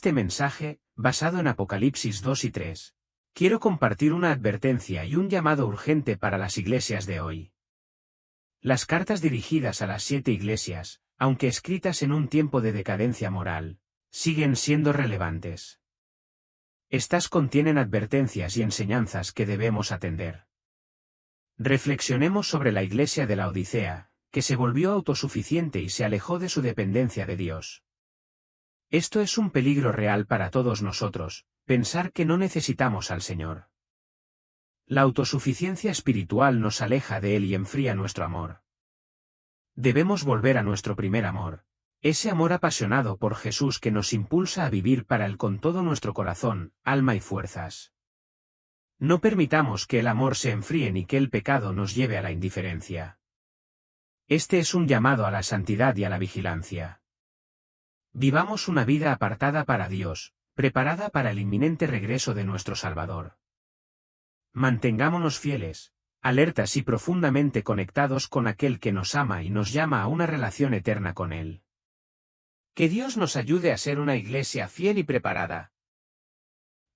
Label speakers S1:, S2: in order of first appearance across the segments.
S1: este mensaje, basado en Apocalipsis 2 y 3, quiero compartir una advertencia y un llamado urgente para las iglesias de hoy. Las cartas dirigidas a las 7 iglesias, aunque escritas en un tiempo de decadencia moral, siguen siendo relevantes. Estas contienen advertencias y enseñanzas que debemos atender. Reflexionemos sobre la iglesia de la Odisea, que se volvió autosuficiente y se alejó de su dependencia de Dios. Esto es un peligro real para todos nosotros, pensar que no necesitamos al Señor. La autosuficiencia espiritual nos aleja de Él y enfría nuestro amor. Debemos volver a nuestro primer amor, ese amor apasionado por Jesús que nos impulsa a vivir para Él con todo nuestro corazón, alma y fuerzas. No permitamos que el amor se enfríe ni que el pecado nos lleve a la indiferencia. Este es un llamado a la santidad y a la vigilancia. Vivamos una vida apartada para Dios, preparada para el inminente regreso de nuestro Salvador. Mantengámonos fieles, alertas y profundamente conectados con aquel que nos ama y nos llama a una relación eterna con Él. Que Dios nos ayude a ser una iglesia fiel y preparada.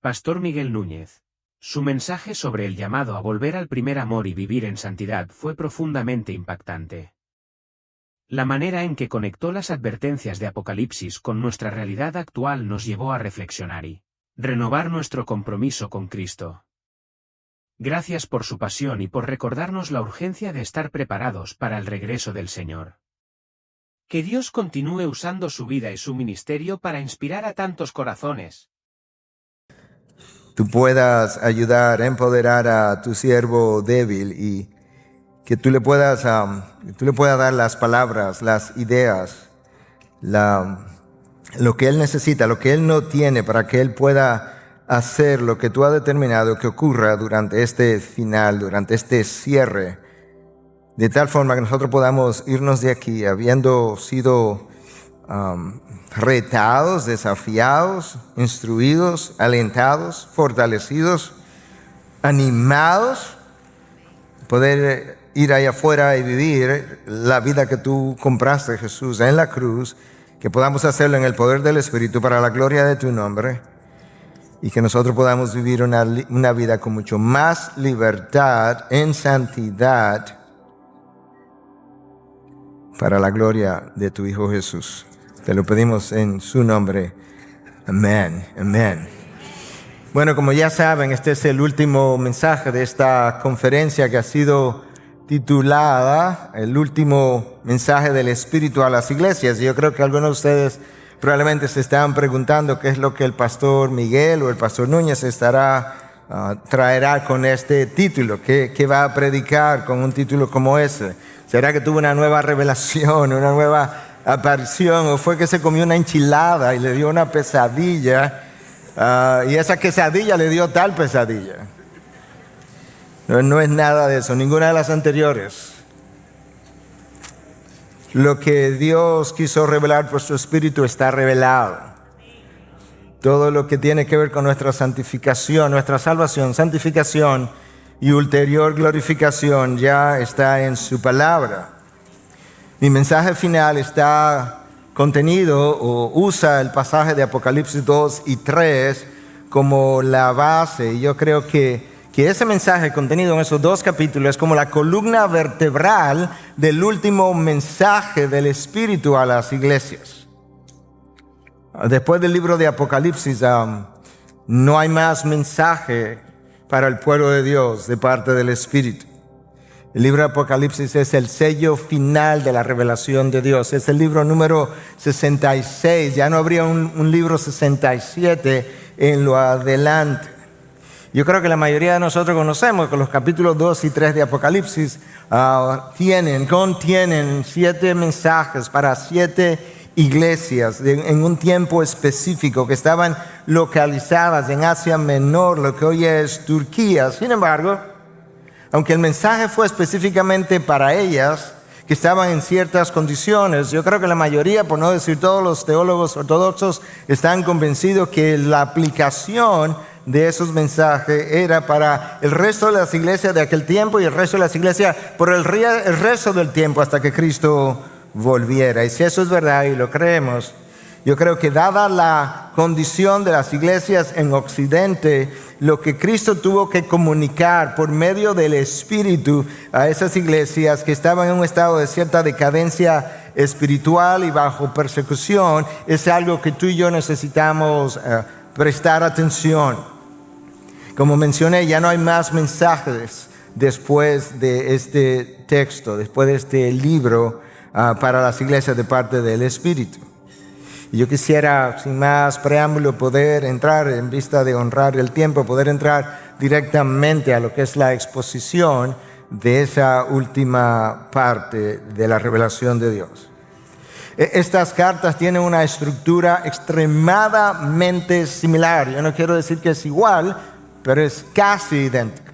S1: Pastor Miguel Núñez. Su mensaje sobre el llamado a volver al primer amor y vivir en santidad fue profundamente impactante. La manera en que conectó las advertencias de Apocalipsis con nuestra realidad actual nos llevó a reflexionar y renovar nuestro compromiso con Cristo. Gracias por su pasión y por recordarnos la urgencia de estar preparados para el regreso del Señor. Que Dios continúe usando su vida y su ministerio para inspirar a tantos corazones.
S2: Tú puedas ayudar, empoderar a tu siervo débil y que tú le puedas dar las palabras, las ideas, lo que él necesita, lo que él no tiene para que él pueda hacer lo que tú has determinado que ocurra durante este final, durante este cierre, de tal forma que nosotros podamos irnos de aquí habiendo sido retados, desafiados, instruidos, alentados, fortalecidos, animados, poder ir allá afuera y vivir la vida que tú compraste, Jesús, en la cruz, que podamos hacerlo en el poder del Espíritu para la gloria de tu nombre y que nosotros podamos vivir una vida con mucho más libertad en santidad para la gloria de tu Hijo Jesús. Te lo pedimos en su nombre. Amén. Amén. Bueno, como ya saben, este es el último mensaje de esta conferencia que ha sido titulada El último mensaje del Espíritu a las iglesias. Yo creo que algunos de ustedes probablemente se están preguntando qué es lo que el pastor Miguel o el pastor Núñez traerá con este título, qué va a predicar con un título como ese. ¿Será que tuvo una nueva revelación, una nueva aparición, o fue que se comió una enchilada y le dio una pesadilla y esa quesadilla le dio tal pesadilla? No es nada de eso, ninguna de las anteriores. Lo que Dios quiso revelar por su Espíritu está revelado. Todo lo que tiene que ver con nuestra santificación, nuestra salvación, santificación y ulterior glorificación ya está en su palabra. Mi mensaje final está contenido o usa el pasaje de Apocalipsis 2 y 3 como la base. Y yo creo que ese mensaje contenido en esos dos capítulos es como la columna vertebral del último mensaje del Espíritu a las iglesias. Después del libro de Apocalipsis, no hay más mensaje para el pueblo de Dios de parte del Espíritu. El libro de Apocalipsis es el sello final de la revelación de Dios. Es el libro número 66. Ya no habría un libro 67 en lo adelante. Yo creo que la mayoría de nosotros conocemos que los capítulos 2 y 3 de Apocalipsis contienen 7 mensajes para 7 iglesias en un tiempo específico que estaban localizadas en Asia Menor, lo que hoy es Turquía. Sin embargo, aunque el mensaje fue específicamente para ellas, que estaban en ciertas condiciones, yo creo que la mayoría, por no decir todos los teólogos ortodoxos, están convencidos que la aplicación de esos mensajes era para el resto de las iglesias de aquel tiempo y el resto de las iglesias por el resto del tiempo hasta que Cristo volviera. Y si eso es verdad y lo creemos, Yo creo que dada la condición de las iglesias en Occidente, lo que Cristo tuvo que comunicar por medio del Espíritu a esas iglesias que estaban en un estado de cierta decadencia espiritual y bajo persecución, es algo que tú y yo necesitamos prestar atención. Como mencioné, ya no hay más mensajes después de este texto, después de este libro para las iglesias de parte del Espíritu. Y yo quisiera, sin más preámbulo, poder entrar, en vista de honrar el tiempo, poder entrar directamente a lo que es la exposición de esa última parte de la revelación de Dios. Estas cartas tienen una estructura extremadamente similar. Yo no quiero decir que es igual, pero es casi idéntica.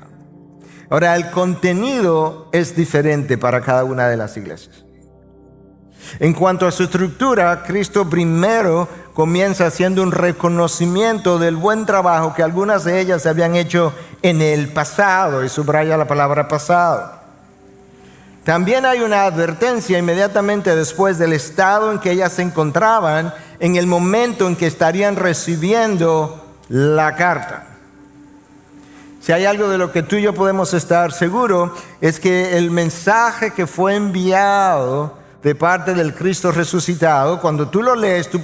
S2: Ahora, el contenido es diferente para cada una de las iglesias. En cuanto a su estructura, Cristo primero comienza haciendo un reconocimiento del buen trabajo que algunas de ellas habían hecho en el pasado, y subraya la palabra pasado. También hay una advertencia inmediatamente después del estado en que ellas se encontraban en el momento en que estarían recibiendo la carta. Si hay algo de lo que tú y yo podemos estar seguros, es que el mensaje que fue enviado de parte del Cristo resucitado, cuando tú lo lees, tú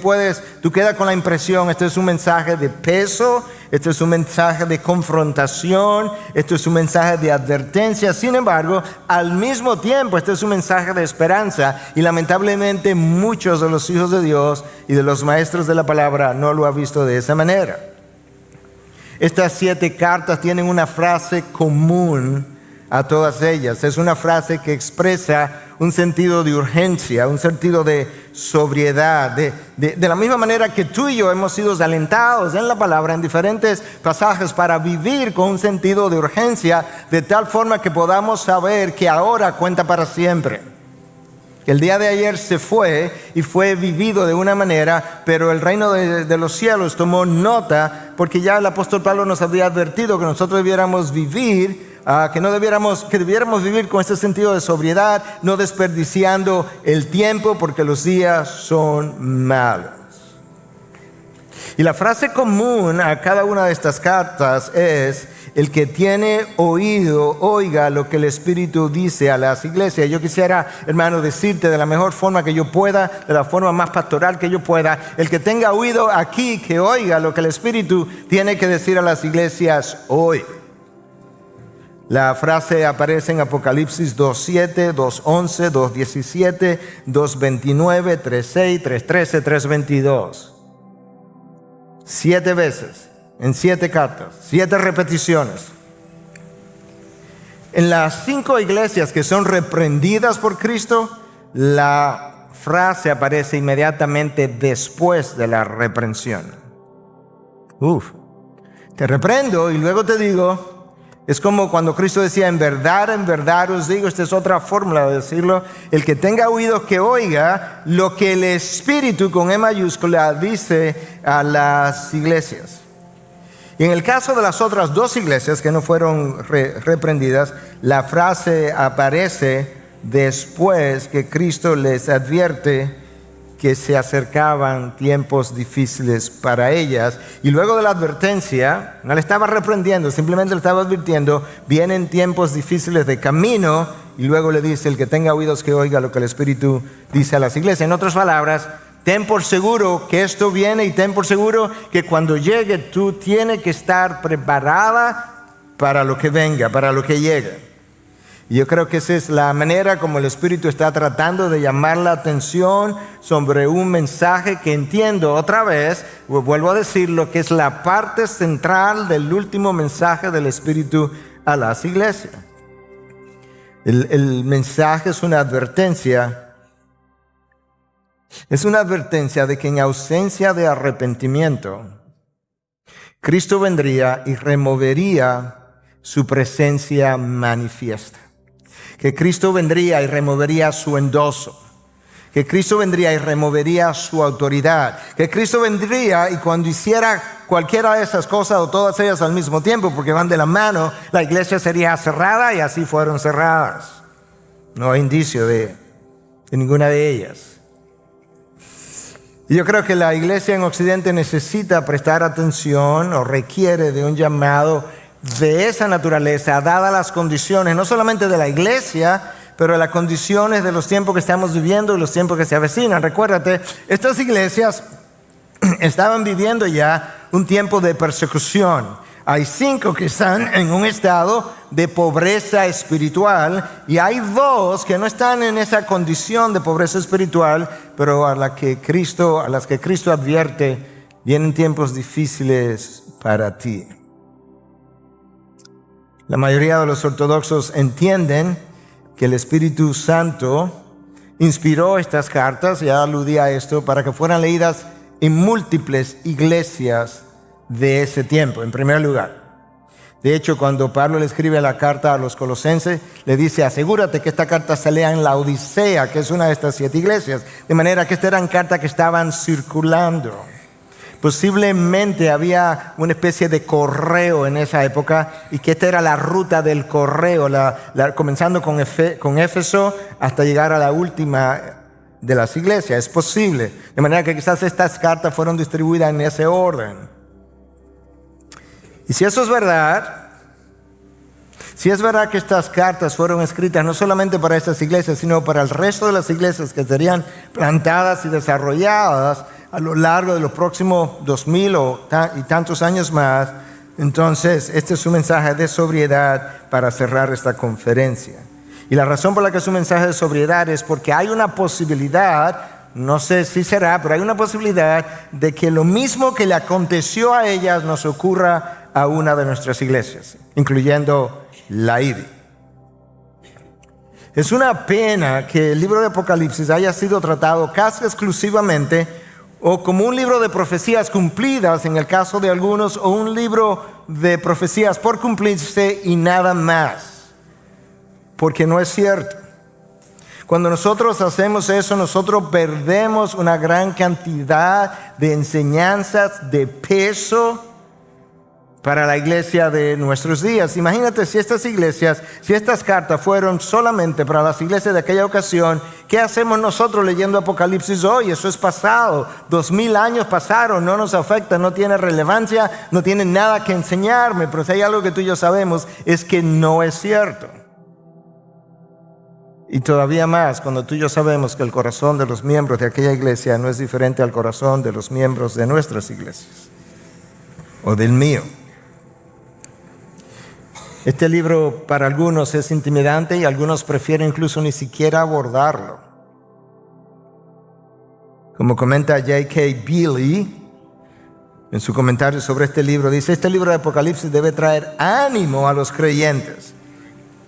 S2: quedas con la impresión, este es un mensaje de peso, este es un mensaje de confrontación, este es un mensaje de advertencia. Sin embargo, al mismo tiempo, este es un mensaje de esperanza, y lamentablemente muchos de los hijos de Dios y de los maestros de la palabra no lo han visto de esa manera. Estas 7 cartas tienen una frase común a todas ellas. Es una frase que expresa un sentido de urgencia, un sentido de sobriedad, de la misma manera que tú y yo hemos sido alentados en la palabra en diferentes pasajes para vivir con un sentido de urgencia, de tal forma que podamos saber que ahora cuenta para siempre. El día de ayer se fue y fue vivido de una manera, pero el reino de los cielos tomó nota, porque ya el apóstol Pablo nos había advertido que nosotros debiéramos vivir, que debiéramos vivir con este sentido de sobriedad, no desperdiciando el tiempo, porque los días son malos. Y la frase común a cada una de estas cartas es: el que tiene oído, oiga lo que el Espíritu dice a las iglesias. Yo quisiera, hermano, decirte de la mejor forma que yo pueda, de la forma más pastoral que yo pueda: el que tenga oído aquí, que oiga lo que el Espíritu tiene que decir a las iglesias hoy. La frase aparece en Apocalipsis 2:7, 2:11, 2:17, 2:29, 3:6, 3:13, 3:22. 7 veces, en 7 cartas, 7 repeticiones. En las 5 iglesias que son reprendidas por Cristo, la frase aparece inmediatamente después de la reprensión. Te reprendo y luego te digo. Es como cuando Cristo decía: en verdad os digo. Esta es otra fórmula de decirlo: el que tenga oído, que oiga lo que el Espíritu, con E mayúscula, dice a las iglesias. Y en el caso de las otras 2 iglesias que no fueron reprendidas, la frase aparece después que Cristo les advierte que se acercaban tiempos difíciles para ellas. Y luego de la advertencia, no le estaba reprendiendo, simplemente le estaba advirtiendo: vienen tiempos difíciles de camino. Y luego le dice: el que tenga oídos, que oiga lo que el Espíritu dice a las iglesias. En otras palabras, ten por seguro que esto viene, y ten por seguro que cuando llegue tú tienes que estar preparada para lo que venga, para lo que llegue. Y yo creo que esa es la manera como el Espíritu está tratando de llamar la atención sobre un mensaje que entiendo otra vez, vuelvo a decir, lo que es la parte central del último mensaje del Espíritu a las iglesias. El mensaje es una advertencia. Es una advertencia de que en ausencia de arrepentimiento, Cristo vendría y removería su presencia manifiesta. Que Cristo vendría y removería su endoso. Que Cristo vendría y removería su autoridad. Que Cristo vendría y cuando hiciera cualquiera de esas cosas o todas ellas al mismo tiempo, porque van de la mano, la iglesia sería cerrada, y así fueron cerradas. No hay indicio de ninguna de ellas. Yo creo que la iglesia en Occidente necesita prestar atención o requiere de un llamado de esa naturaleza, dadas las condiciones, no solamente de la iglesia, pero las condiciones de los tiempos que estamos viviendo y los tiempos que se avecinan. Recuérdate, estas iglesias estaban viviendo ya un tiempo de persecución. Hay 5 que están en un estado de pobreza espiritual y hay 2 que no están en esa condición de pobreza espiritual, pero a las que Cristo advierte, vienen tiempos difíciles para ti. La mayoría de los ortodoxos entienden que el Espíritu Santo inspiró estas cartas, ya aludí a esto, para que fueran leídas en múltiples iglesias de ese tiempo, en primer lugar. De hecho, cuando Pablo le escribe la carta a los colosenses, le dice, asegúrate que esta carta se lea en la Odisea, que es una de estas 7 iglesias. De manera que estas eran cartas que estaban circulando. Posiblemente había una especie de correo en esa época y que esta era la ruta del correo, comenzando con Éfeso hasta llegar a la última de las iglesias. Es posible. De manera que quizás estas cartas fueron distribuidas en ese orden. Y si eso es verdad, si es verdad que estas cartas fueron escritas no solamente para estas iglesias, sino para el resto de las iglesias que serían plantadas y desarrolladas a lo largo de los próximos 2000 y tantos años más, entonces este es un mensaje de sobriedad para cerrar esta conferencia. Y la razón por la que es un mensaje de sobriedad es porque hay una posibilidad, no sé si será, pero hay una posibilidad de que lo mismo que le aconteció a ellas nos ocurra a una de nuestras iglesias, incluyendo la IBI. Es una pena que el libro de Apocalipsis haya sido tratado casi exclusivamente o como un libro de profecías cumplidas en el caso de algunos, o un libro de profecías por cumplirse y nada más, porque no es cierto. Cuando nosotros hacemos eso, nosotros perdemos una gran cantidad de enseñanzas de peso para la iglesia de nuestros días. Imagínate si estas cartas fueron solamente para las iglesias de aquella ocasión, ¿qué hacemos nosotros leyendo Apocalipsis hoy? Eso es pasado, 2000 años pasaron, no nos afecta, no tiene relevancia, no tiene nada que enseñarme. Pero si hay algo que tú y yo sabemos, es que no es cierto. Y todavía más cuando tú y yo sabemos que el corazón de los miembros de aquella iglesia no es diferente al corazón de los miembros de nuestras iglesias o del mío. Este libro para algunos es intimidante y algunos prefieren incluso ni siquiera abordarlo. Como comenta J.K. Beale en su comentario sobre este libro, dice: este libro de Apocalipsis debe traer ánimo a los creyentes.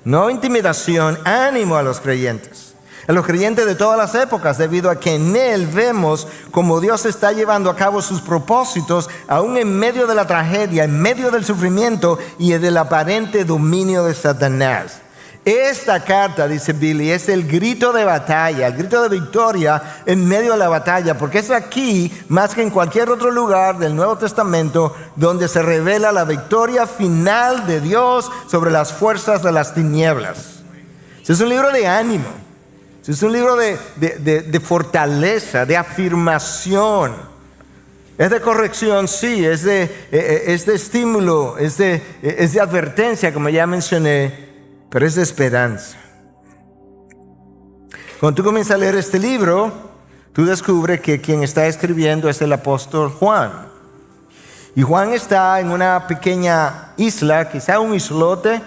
S2: No intimidación, ánimo a los creyentes. A los creyentes de todas las épocas, debido a que en él vemos cómo Dios está llevando a cabo sus propósitos, aún en medio de la tragedia, en medio del sufrimiento y del aparente dominio de Satanás. Esta carta, dice Billy, es el grito de batalla, el grito de victoria en medio de la batalla, porque es aquí, más que en cualquier otro lugar del Nuevo Testamento, donde se revela la victoria final de Dios sobre las fuerzas de las tinieblas. Es un libro de ánimo. Es un libro de fortaleza, de afirmación. Es de corrección, sí, es de estímulo, es de advertencia, como ya mencioné, pero es de esperanza. Cuando tú comienzas a leer este libro, tú descubres que quien está escribiendo es el apóstol Juan. Y Juan está en una pequeña isla, quizá un islote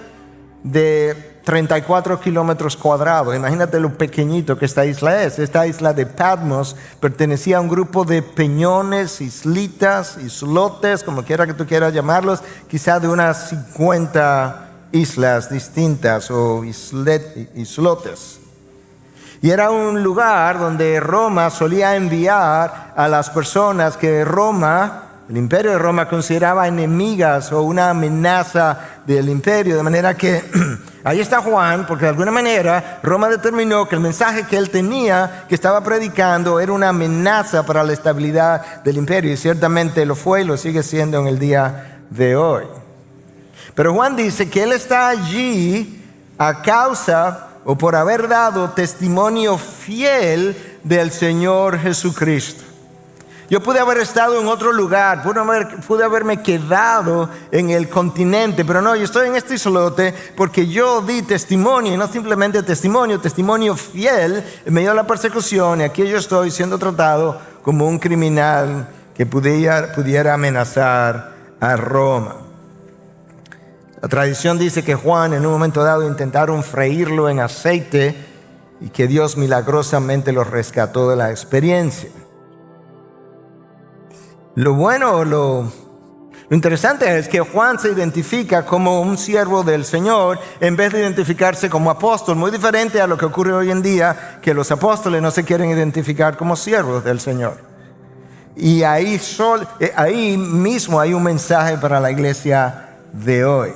S2: de 34 kilómetros cuadrados. Imagínate lo pequeñito que esta isla es. Esta isla de Patmos pertenecía a un grupo de peñones, islitas, islotes, como quiera que tú quieras llamarlos, quizá de unas 50 islas distintas o islotes. Y era un lugar donde Roma solía enviar a las personas que el imperio de Roma consideraba enemigas o una amenaza del imperio, de manera que ahí está Juan, porque de alguna manera Roma determinó que el mensaje que él tenía, que estaba predicando, era una amenaza para la estabilidad del imperio, y ciertamente lo fue y lo sigue siendo en el día de hoy. Pero Juan dice que él está allí a causa o por haber dado testimonio fiel del Señor Jesucristo. Yo pude haber estado en otro lugar, pude haberme quedado en el continente, pero no, yo estoy en este islote porque yo di testimonio, y no simplemente testimonio fiel en medio de la persecución, y aquí yo estoy siendo tratado como un criminal que pudiera amenazar a Roma. La tradición dice que Juan en un momento dado intentaron freírlo en aceite y que Dios milagrosamente lo rescató de la experiencia. Lo bueno, lo interesante es que Juan se identifica como un siervo del Señor en vez de identificarse como apóstol, muy diferente a lo que ocurre hoy en día, que los apóstoles no se quieren identificar como siervos del Señor. Y ahí mismo hay un mensaje para la iglesia de hoy.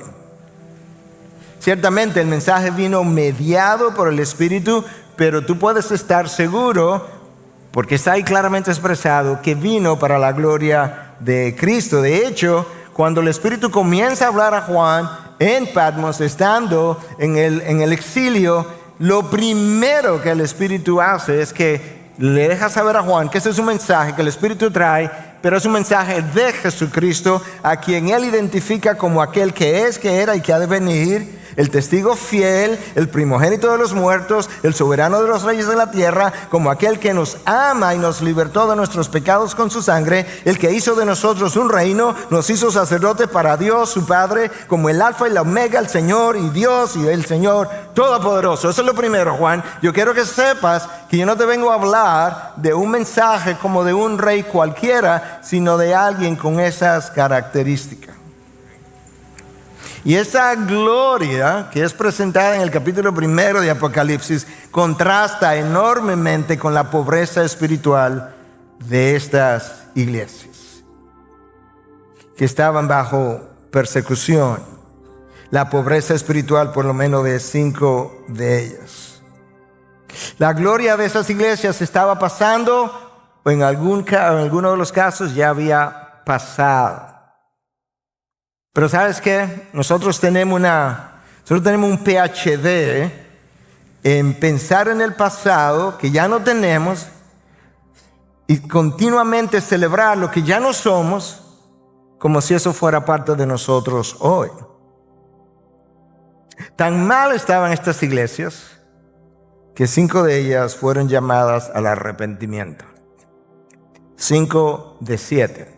S2: Ciertamente el mensaje vino mediado por el Espíritu, pero tú puedes estar seguro, porque está ahí claramente expresado, que vino para la gloria de Cristo. De hecho, cuando el Espíritu comienza a hablar a Juan en Patmos, estando en el exilio, lo primero que el Espíritu hace es que le deja saber a Juan que ese es un mensaje que el Espíritu trae, pero es un mensaje de Jesucristo, a quien él identifica como aquel que es, que era y que ha de venir, el testigo fiel, el primogénito de los muertos, el soberano de los reyes de la tierra, como aquel que nos ama y nos libertó de nuestros pecados con su sangre, el que hizo de nosotros un reino, nos hizo sacerdotes para Dios su Padre, como el alfa y la omega, el Señor y Dios y el Señor todopoderoso. Eso es lo primero, Juan. Yo quiero que sepas que yo no te vengo a hablar de un mensaje como de un rey cualquiera, sino de alguien con esas características. Y esa gloria que es presentada en el capítulo 1 de Apocalipsis contrasta enormemente con la pobreza espiritual de estas iglesias que estaban bajo persecución. La pobreza espiritual por lo menos de 5 de ellas. La gloria de esas iglesias estaba pasando, o en alguno de los casos ya había pasado. Pero ¿sabes qué? Nosotros tenemos un PhD en pensar en el pasado que ya no tenemos y continuamente celebrar lo que ya no somos como si eso fuera parte de nosotros hoy. Tan mal estaban estas iglesias que 5 de ellas fueron llamadas al arrepentimiento. 5 de 7.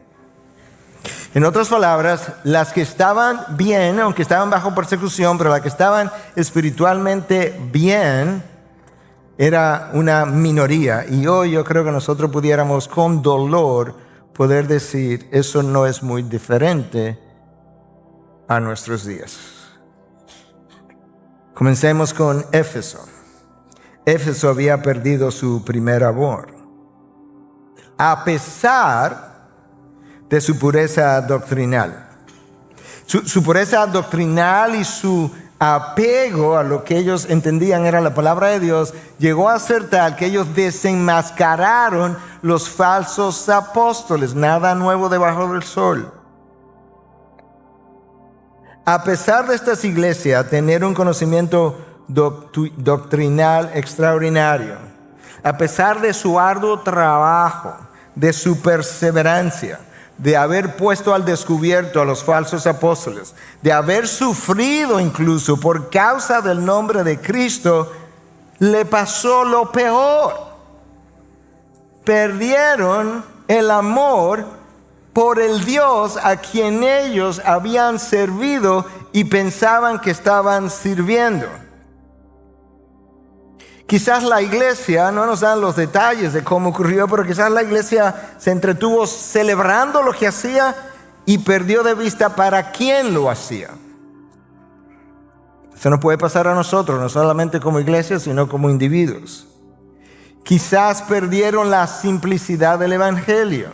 S2: En otras palabras, las que estaban bien, aunque estaban bajo persecución, pero las que estaban espiritualmente bien, era una minoría. Y hoy yo creo que nosotros pudiéramos con dolor poder decir, eso no es muy diferente a nuestros días. Comencemos con Éfeso. Éfeso había perdido su primer amor. A pesar de su pureza doctrinal. Su pureza doctrinal y su apego a lo que ellos entendían era la palabra de Dios llegó a ser tal que ellos desenmascararon los falsos apóstoles. Nada nuevo debajo del sol. A pesar de estas iglesias tener un conocimiento doctrinal extraordinario, a pesar de su arduo trabajo, de su perseverancia, de haber puesto al descubierto a los falsos apóstoles, de haber sufrido incluso por causa del nombre de Cristo, le pasó lo peor. Perdieron el amor por el Dios a quien ellos habían servido y pensaban que estaban sirviendo. Quizás la iglesia, no nos dan los detalles de cómo ocurrió, pero quizás la iglesia se entretuvo celebrando lo que hacía y perdió de vista para quién lo hacía. Eso no puede pasar a nosotros, no solamente como iglesia, sino como individuos. Quizás perdieron la simplicidad del evangelio.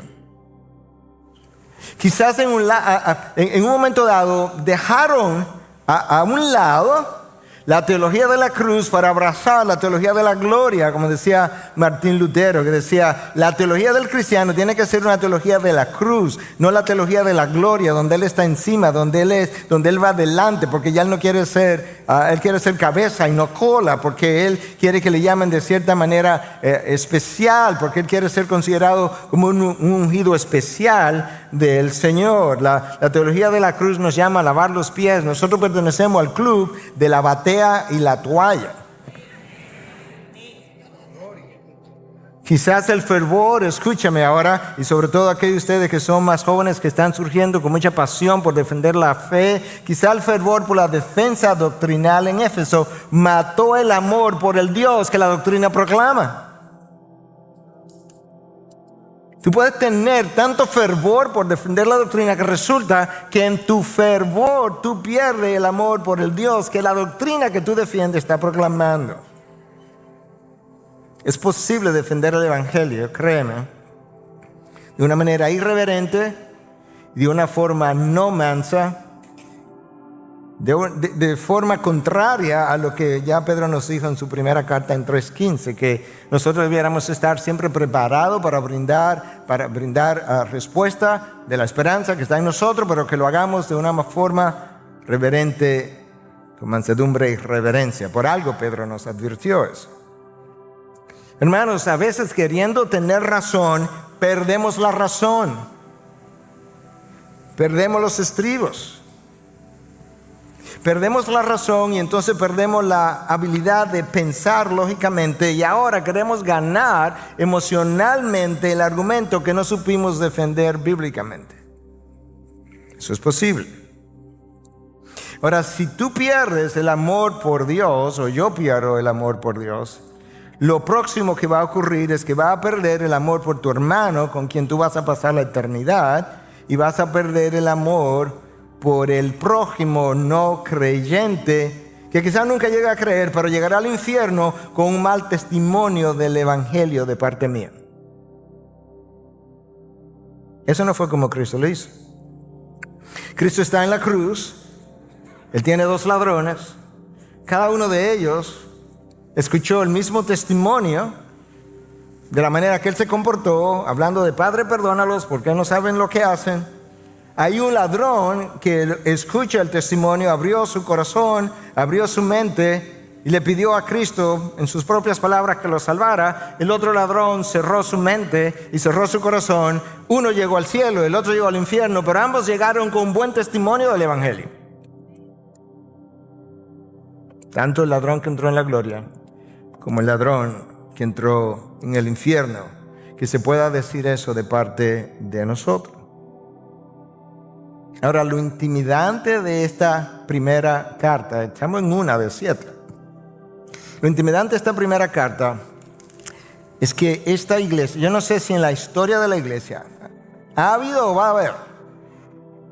S2: Quizás en un momento dado dejaron a un lado la teología de la cruz para abrazar la teología de la gloria, como decía Martín Lutero, que decía, la teología del cristiano tiene que ser una teología de la cruz, no la teología de la gloria, donde Él está encima, donde Él va adelante, porque ya Él no quiere ser Él quiere ser cabeza y no cola, porque Él quiere que le llamen de cierta manera especial, porque Él quiere ser considerado como un ungido especial del Señor. La teología de la cruz nos llama a lavar los pies. Nosotros pertenecemos al club de la batea y la toalla. Quizás el fervor, escúchame ahora, y sobre todo aquellos de ustedes que son más jóvenes, que están surgiendo con mucha pasión por defender la fe, quizás el fervor por la defensa doctrinal en Éfeso mató el amor por el Dios que la doctrina proclama. Tú puedes tener tanto fervor por defender la doctrina que resulta que en tu fervor tú pierdes el amor por el Dios que la doctrina que tú defiendes está proclamando. Es posible defender el Evangelio, créeme, de una manera irreverente, de una forma no mansa, de forma contraria a lo que ya Pedro nos dijo en su primera carta en 3:15, que nosotros debiéramos estar siempre preparados para brindar respuesta de la esperanza que está en nosotros, pero que lo hagamos de una forma reverente, con mansedumbre y reverencia. Por algo Pedro nos advirtió eso. Hermanos, a veces queriendo tener razón, perdemos la razón. Perdemos los estribos. Perdemos la razón y entonces perdemos la habilidad de pensar lógicamente, y ahora queremos ganar emocionalmente el argumento que no supimos defender bíblicamente. Eso es posible. Ahora, si tú pierdes el amor por Dios, o yo pierdo el amor por Dios, lo próximo que va a ocurrir es que vas a perder el amor por tu hermano con quien tú vas a pasar la eternidad, y vas a perder el amor por el prójimo no creyente que quizás nunca llegue a creer, pero llegará al infierno con un mal testimonio del Evangelio de parte mía. Eso no fue como Cristo lo hizo. Cristo está en la cruz. Él tiene 2 ladrones. Cada uno de ellos escuchó el mismo testimonio de la manera que él se comportó, hablando de: Padre, perdónalos porque no saben lo que hacen. Hay un ladrón que escucha el testimonio, abrió su corazón, abrió su mente y le pidió a Cristo en sus propias palabras que lo salvara. El otro ladrón cerró su mente y cerró su corazón. Uno llegó al cielo, el otro llegó al infierno, pero ambos llegaron con un buen testimonio del Evangelio. Tanto el ladrón que entró en la gloria como el ladrón que entró en el infierno, que se pueda decir eso de parte de nosotros. Ahora, lo intimidante de esta primera carta, estamos en una de 7. Lo intimidante de esta primera carta es que esta iglesia, yo no sé si en la historia de la iglesia ha habido o va a haber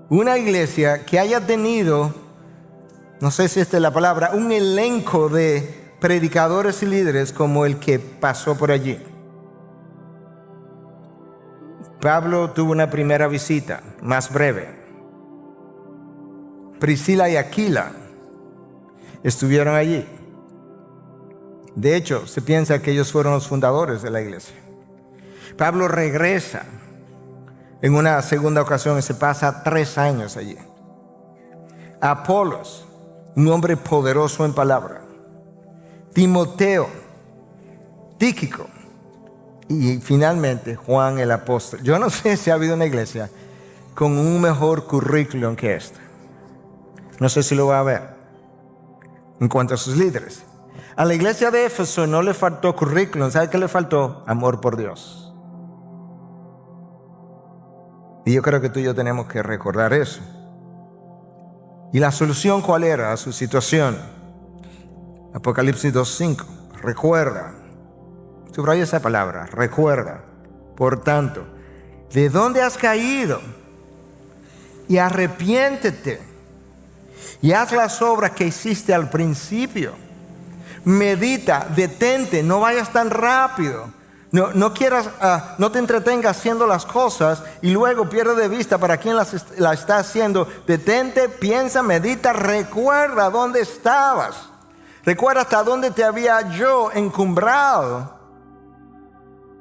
S2: una iglesia que haya tenido, no sé si esta es la palabra, un elenco de predicadores y líderes como el que pasó por allí. Pablo tuvo una primera visita, más breve. Priscila y Aquila estuvieron allí. De hecho, se piensa que ellos fueron los fundadores de la iglesia. Pablo regresa en una segunda ocasión y se pasa 3 años allí. Apolos, un hombre poderoso en palabra. Timoteo, Tíquico y finalmente Juan el apóstol. Yo no sé si ha habido una iglesia con un mejor currículum que esta. No sé si lo va a haber en cuanto a sus líderes. A la iglesia de Éfeso no le faltó currículum. ¿Sabe qué le faltó? Amor por Dios. Y yo creo que tú y yo tenemos que recordar eso. ¿Y la solución cuál era a su situación? Apocalipsis 2:5. Recuerda. Subraya esa palabra. Recuerda. Por tanto, ¿de dónde has caído? Y arrepiéntete. Y haz las obras que hiciste al principio. Medita, detente, no vayas tan rápido. No quieras, no te entretengas haciendo las cosas y luego pierdes de vista para quién la está haciendo. Detente, piensa, medita, recuerda dónde estabas. Recuerda hasta dónde te había yo encumbrado.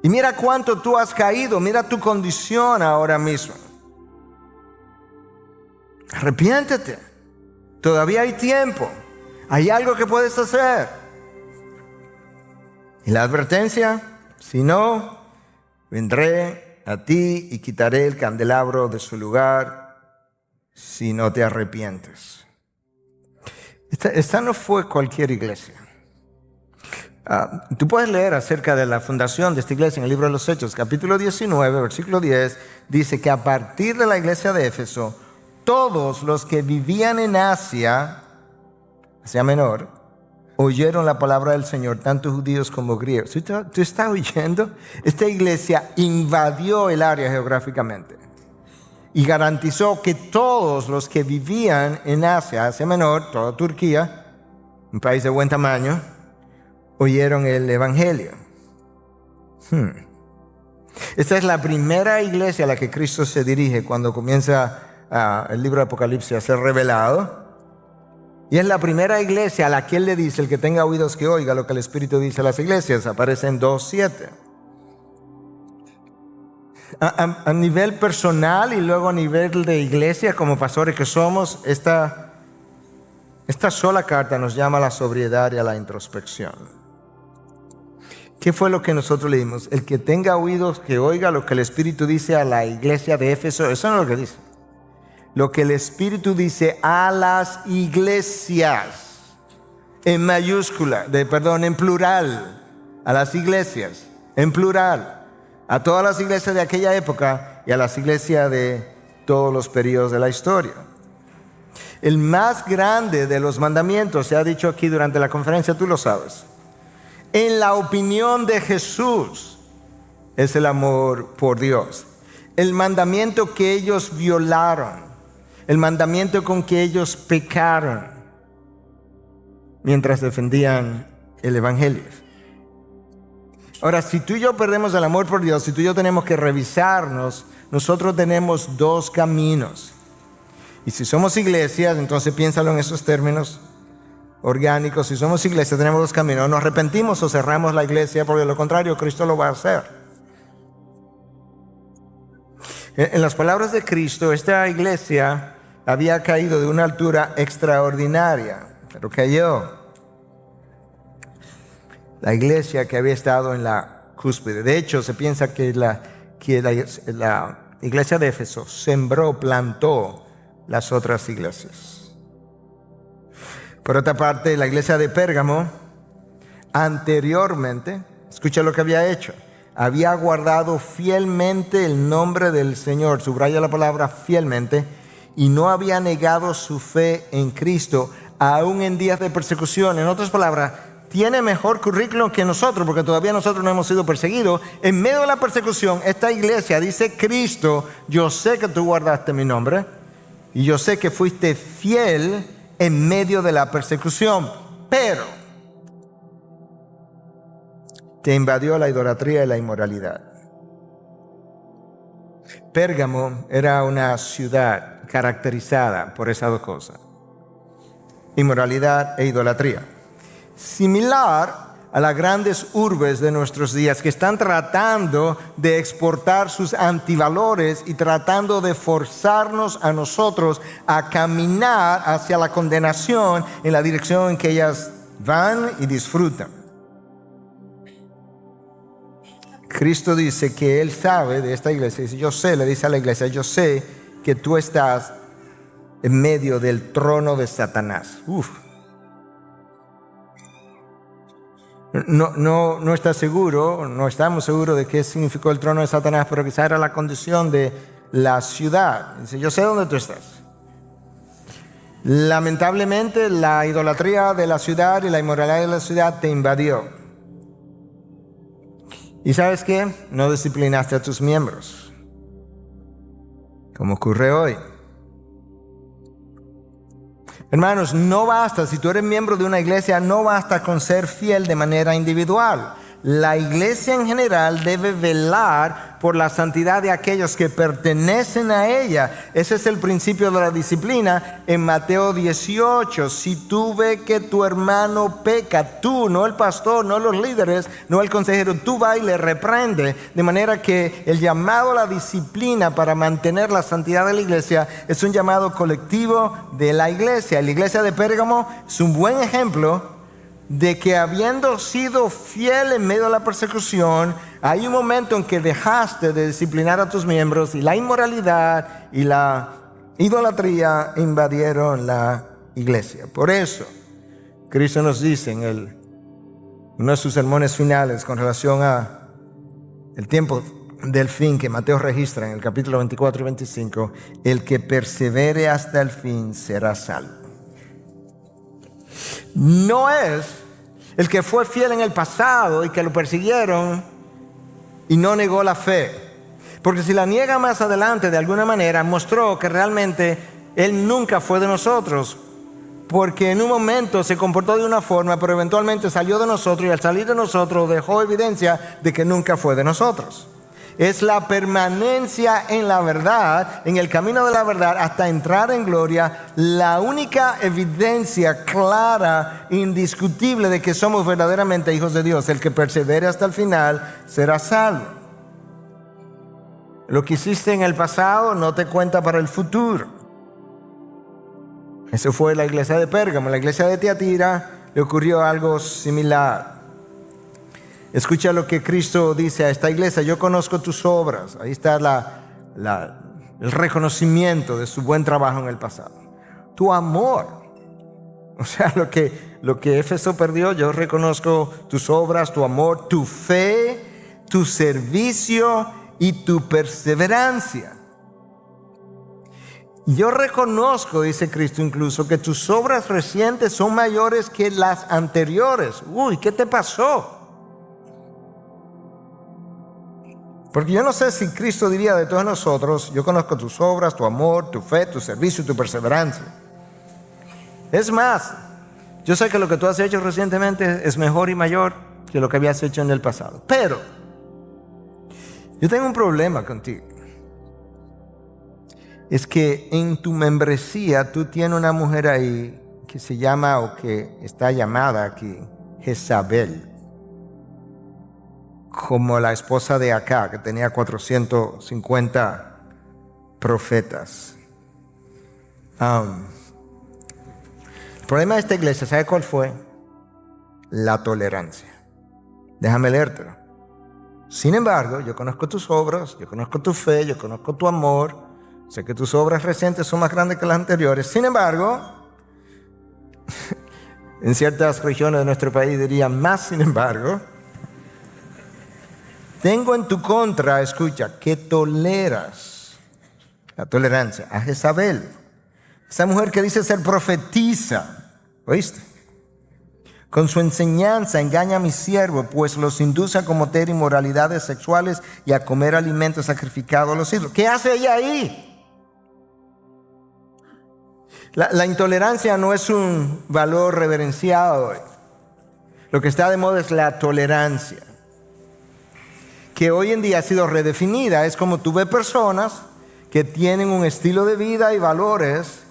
S2: Y mira cuánto tú has caído, mira tu condición ahora mismo. Arrepiéntete. Todavía hay tiempo. Hay algo que puedes hacer. Y la advertencia, si no, vendré a ti y quitaré el candelabro de su lugar si no te arrepientes. Esta no fue cualquier iglesia. Tú puedes leer acerca de la fundación de esta iglesia en el libro de los Hechos, capítulo 19, versículo 10, dice que a partir de la iglesia de Éfeso, todos los que vivían en Asia Menor, oyeron la palabra del Señor, tanto judíos como griegos. ¿Tú estás oyendo? Esta iglesia invadió el área geográficamente y garantizó que todos los que vivían en Asia Menor, toda Turquía, un país de buen tamaño, oyeron el evangelio. Esta es la primera iglesia a la que Cristo se dirige cuando comienza el libro de Apocalipsis a ser revelado. Y es la primera iglesia a la que Él le dice: el que tenga oídos que oiga lo que el Espíritu dice a las iglesias. Aparece en 2:7. A nivel personal y luego a nivel de iglesia, como pastores que somos, esta sola carta nos llama a la sobriedad y a la introspección. ¿Qué fue lo que nosotros leímos? El que tenga oídos que oiga lo que el Espíritu dice a la iglesia de Éfeso. Eso no es lo que dice. Lo que el Espíritu dice a las iglesias, en mayúscula, en plural, a las iglesias, en plural, a todas las iglesias de aquella época y a las iglesias de todos los periodos de la historia. El más grande de los mandamientos, se ha dicho aquí durante la conferencia, tú lo sabes, en la opinión de Jesús, es el amor por Dios. El mandamiento que ellos violaron, el mandamiento con que ellos pecaron mientras defendían el evangelio. Ahora, si tú y yo perdemos el amor por Dios, si tú y yo tenemos que revisarnos, nosotros tenemos dos caminos. Y si somos iglesias, entonces piénsalo en esos términos orgánicos. Si somos iglesias, tenemos dos caminos: nos arrepentimos o cerramos la iglesia, porque de lo contrario Cristo lo va a hacer. En las palabras de Cristo, esta iglesia había caído de una altura extraordinaria, pero cayó. La iglesia que había estado en la cúspide. De hecho, se piensa que la iglesia de Éfeso plantó las otras iglesias. Por otra parte, la iglesia de Pérgamo, anteriormente, escucha lo que había hecho: había guardado fielmente el nombre del Señor, subraya la palabra fielmente, y no había negado su fe en Cristo, aún en días de persecución. En otras palabras, tiene mejor currículum que nosotros, porque todavía nosotros no hemos sido perseguidos. En medio de la persecución, esta iglesia dice: Cristo, yo sé que tú guardaste mi nombre, y yo sé que fuiste fiel en medio de la persecución, pero te invadió la idolatría y la inmoralidad. Pérgamo era una ciudad caracterizada por esas dos cosas: inmoralidad e idolatría. Similar a las grandes urbes de nuestros días, que están tratando de exportar sus antivalores y tratando de forzarnos a nosotros a caminar hacia la condenación en la dirección en que ellas van y disfrutan. Cristo dice que Él sabe de esta iglesia. Dice: yo sé, le dice a la iglesia, yo sé que tú estás en medio del trono de Satanás. No está seguro, no estamos seguros de qué significó el trono de Satanás, pero quizá era la condición de la ciudad. Dice: yo sé dónde tú estás. Lamentablemente, la idolatría de la ciudad y la inmoralidad de la ciudad te invadió. ¿Y sabes qué? No disciplinaste a tus miembros, como ocurre hoy. Hermanos, no basta, si tú eres miembro de una iglesia, no basta con ser fiel de manera individual. la iglesia en general debe velar por la santidad de aquellos que pertenecen a ella. Ese es el principio de la disciplina en Mateo 18. Si tú ves que tu hermano peca, tú, no el pastor, no los líderes, no el consejero, tú vas y le reprende. De manera que el llamado a la disciplina para mantener la santidad de la iglesia es un llamado colectivo de la iglesia. La iglesia de Pérgamo es un buen ejemplo de que habiendo sido fiel en medio de la persecución, hay un momento en que dejaste de disciplinar a tus miembros y la inmoralidad y la idolatría invadieron la iglesia. Por eso, Cristo nos dice en uno de sus sermones finales con relación a el tiempo del fin que Mateo registra en el capítulo 24 y 25, el que persevere hasta el fin será salvo. No es el que fue fiel en el pasado y que lo persiguieron y no negó la fe. Porque si la niega más adelante, de alguna manera, mostró que realmente él nunca fue de nosotros. Porque en un momento se comportó de una forma, pero eventualmente salió de nosotros y al salir de nosotros dejó evidencia de que nunca fue de nosotros. Es la permanencia en la verdad, en el camino de la verdad, hasta entrar en gloria, la única evidencia clara, indiscutible de que somos verdaderamente hijos de Dios. El que persevere hasta el final será salvo. Lo que hiciste en el pasado no te cuenta para el futuro. Eso fue la iglesia de Pérgamo. En la iglesia de Tiatira le ocurrió algo similar. Escucha lo que Cristo dice a esta iglesia: yo conozco tus obras. Ahí está el reconocimiento de su buen trabajo en el pasado. Tu amor, o sea, lo que Éfeso perdió, yo reconozco tus obras, tu amor, tu fe, tu servicio y tu perseverancia. Yo reconozco, dice Cristo incluso, que tus obras recientes son mayores que las anteriores. Uy, ¿qué te pasó? Porque yo no sé si Cristo diría de todos nosotros: yo conozco tus obras, tu amor, tu fe, tu servicio y tu perseverancia. Es más, yo sé que lo que tú has hecho recientemente es mejor y mayor que lo que habías hecho en el pasado. Pero yo tengo un problema contigo. Es que en tu membresía tú tienes una mujer ahí que se llama, o que está llamada aquí, Jezabel. Como la esposa de Acá, que tenía 450 profetas. El problema de esta iglesia, ¿sabe cuál fue? La tolerancia. Déjame leértelo. Sin embargo, yo conozco tus obras, yo conozco tu fe, yo conozco tu amor. Sé que tus obras recientes son más grandes que las anteriores. Sin embargo, en ciertas regiones de nuestro país dirían más sin embargo. Tengo en tu contra, escucha, que toleras, la tolerancia, a Jezabel, esa mujer que dice ser profetisa, ¿oíste? Con su enseñanza engaña a mis siervos, pues los induce a cometer inmoralidades sexuales y a comer alimentos sacrificados a los ídolos. ¿Qué hace ella ahí? La intolerancia no es un valor reverenciado hoy. Lo que está de moda es la tolerancia, que hoy en día ha sido redefinida. Es como tú ves personas que tienen un estilo de vida y valores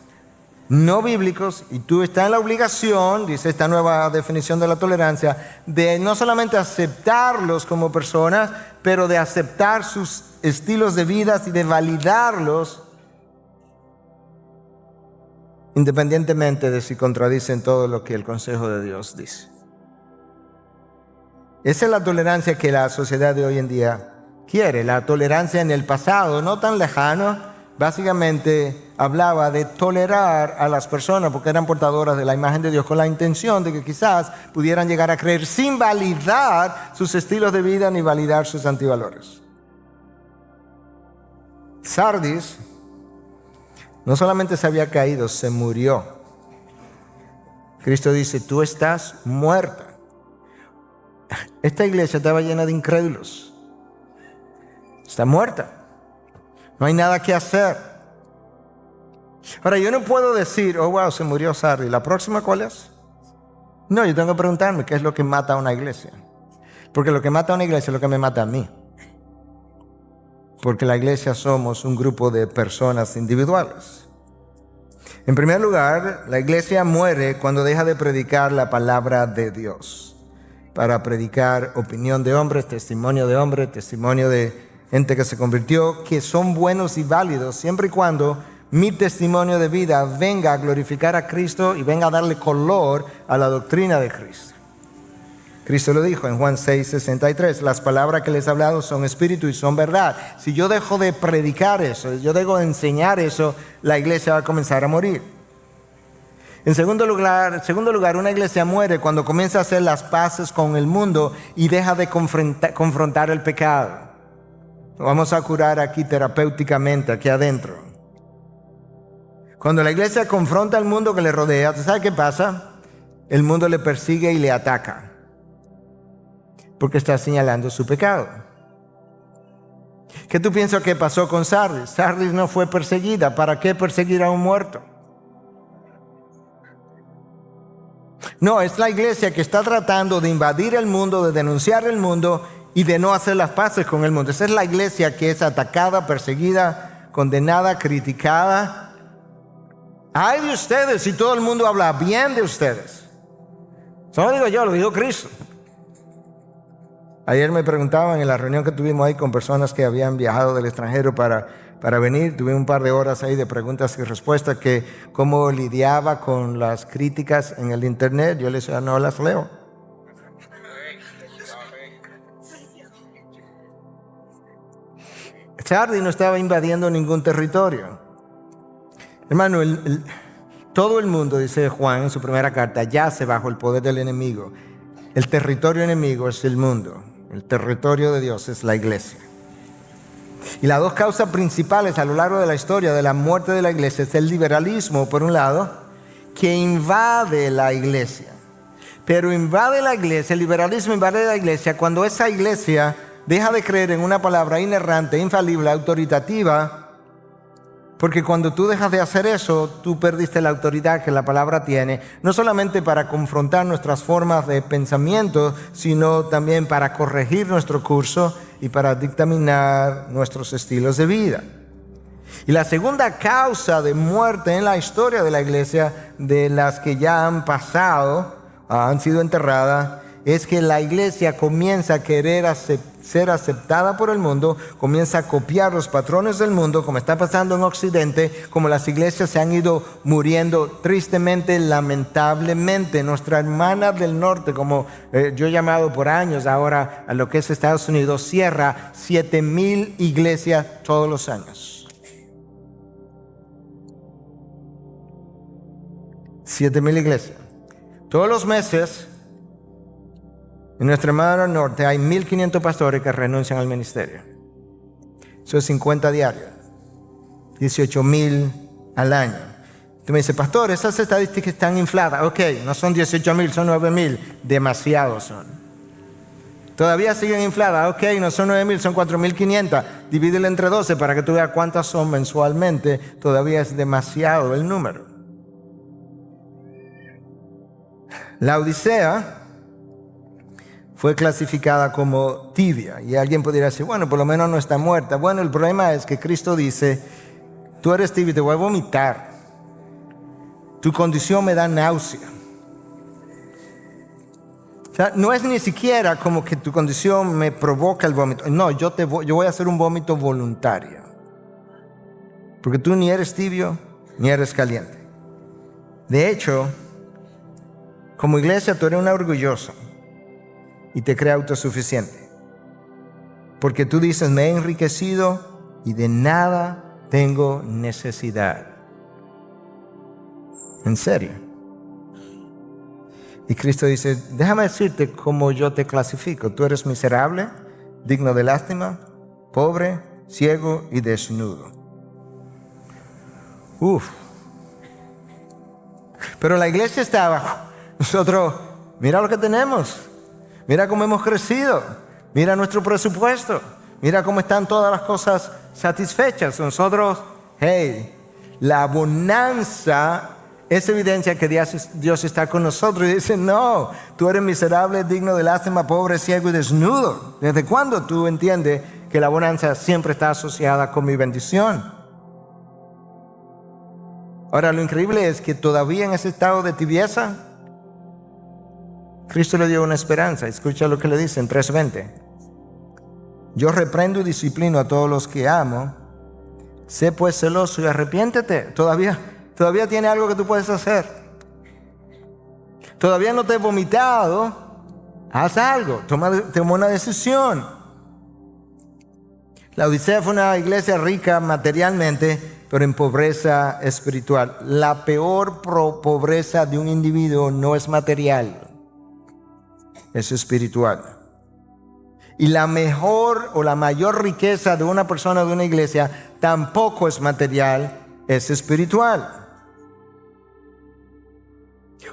S2: no bíblicos, y tú estás en la obligación, dice esta nueva definición de la tolerancia, de no solamente aceptarlos como personas, pero de aceptar sus estilos de vida y de validarlos independientemente de si contradicen todo lo que el consejo de Dios dice. Esa es la tolerancia que la sociedad de hoy en día quiere. La tolerancia en el pasado, no tan lejano, básicamente hablaba de tolerar a las personas porque eran portadoras de la imagen de Dios, con la intención de que quizás pudieran llegar a creer sin validar sus estilos de vida ni validar sus antivalores. Sardis no solamente se había caído, se murió. Cristo dice: tú estás muerta. Esta iglesia estaba llena de incrédulos. Está muerta. No hay nada que hacer. Ahora, yo no puedo decir: oh, wow, se murió Sardis. ¿La próxima cuál es? No, yo tengo que preguntarme qué es lo que mata a una iglesia. Porque lo que mata a una iglesia es lo que me mata a mí. Porque la iglesia somos un grupo de personas individuales. En primer lugar, la iglesia muere cuando deja de predicar la palabra de Dios para predicar opinión de hombres, testimonio de gente que se convirtió, que son buenos y válidos siempre y cuando mi testimonio de vida venga a glorificar a Cristo y venga a darle color a la doctrina de Cristo. Cristo lo dijo en Juan 6:63, las palabras que les he hablado son espíritu y son verdad. Si yo dejo de predicar eso, yo dejo de enseñar eso, la iglesia va a comenzar a morir. En segundo lugar, una iglesia muere cuando comienza a hacer las paces con el mundo y deja de confrontar el pecado. Lo vamos a curar aquí terapéuticamente, aquí adentro. Cuando la iglesia confronta al mundo que le rodea, ¿tú sabes qué pasa? El mundo le persigue y le ataca. Porque está señalando su pecado. ¿Qué tú piensas que pasó con Sardis? Sardis no fue perseguida. ¿Para qué perseguir a un muerto? No, es la iglesia que está tratando de invadir el mundo, de denunciar el mundo y de no hacer las paces con el mundo. Esa es la iglesia que es atacada, perseguida, condenada, criticada. Ay de ustedes si todo el mundo habla bien de ustedes. Eso no lo digo yo, lo dijo Cristo. Ayer me preguntaban en la reunión que tuvimos ahí con personas que habían viajado del extranjero para venir. Tuve un par de horas ahí de preguntas y respuestas, que cómo lidiaba con las críticas en el internet. Yo les decía, no las leo. Sardis no estaba invadiendo ningún territorio. Hermano, todo el mundo, dice Juan en su primera carta, yace bajo el poder del enemigo. El territorio enemigo es el mundo. El territorio de Dios es la iglesia. Y las dos causas principales a lo largo de la historia de la muerte de la iglesia es el liberalismo, por un lado, que invade la iglesia. Pero invade la iglesia, el liberalismo invade la iglesia cuando esa iglesia deja de creer en una palabra inerrante, infalible, autoritativa. Porque cuando tú dejas de hacer eso, tú perdiste la autoridad que la palabra tiene, no solamente para confrontar nuestras formas de pensamiento, sino también para corregir nuestro curso y para dictaminar nuestros estilos de vida. Y la segunda causa de muerte en la historia de la iglesia, de las que ya han pasado, han sido enterradas, es que la iglesia comienza a querer ser aceptada por el mundo, comienza a copiar los patrones del mundo, como está pasando en Occidente, como las iglesias se han ido muriendo tristemente, lamentablemente. Nuestra hermana del norte, como yo he llamado por años ahora a lo que es Estados Unidos, cierra 7,000 iglesias todos los años. 7,000 iglesias. Todos los meses. En nuestra hermana del norte hay 1,500 pastores que renuncian al ministerio. Eso es 50 diarios. 18,000 al año. Tú me dices, pastor, esas estadísticas están infladas. Ok, no son 18,000, son 9,000. Demasiados son. Todavía siguen infladas. Ok, no son 9,000, son 4,500. Divídelo entre 12 para que tú veas cuántas son mensualmente. Todavía es demasiado el número. La Odisea fue clasificada como tibia. Y alguien podría decir, bueno, por lo menos no está muerta. Bueno, el problema es que Cristo dice, tú eres tibio, te voy a vomitar. Tu condición me da náusea. O sea, no es ni siquiera como que tu condición me provoca el vómito. No, yo voy a hacer un vómito voluntario. Porque tú ni eres tibio, ni eres caliente. De hecho, como iglesia tú eres una orgullosa. Y te cree autosuficiente. Porque tú dices, me he enriquecido y de nada tengo necesidad. En serio. Y Cristo dice, déjame decirte cómo yo te clasifico. Tú eres miserable, digno de lástima, pobre, ciego y desnudo. Pero la iglesia estaba, nosotros, mira lo que tenemos. Mira cómo hemos crecido. Mira nuestro presupuesto. Mira cómo están todas las cosas satisfechas. Nosotros, hey, la bonanza Es evidencia que Dios está con nosotros y dice, no, tú eres miserable, digno de lástima, pobre, ciego y desnudo. ¿Desde cuándo tú entiendes que la bonanza siempre está asociada con mi bendición? Ahora, lo increíble es que todavía en ese estado de tibieza, Cristo le dio una esperanza. Escucha lo que le dice en 3:20. Yo reprendo y disciplino a todos los que amo. Sé pues celoso y arrepiéntete. Todavía tiene algo que tú puedes hacer. Todavía no te he vomitado. Haz algo. Toma una decisión. La Odisea fue una iglesia rica materialmente, pero en pobreza espiritual. La peor pobreza de un individuo no es material, es espiritual. Y la mejor o la mayor riqueza de una persona, de una iglesia, tampoco es material, es espiritual.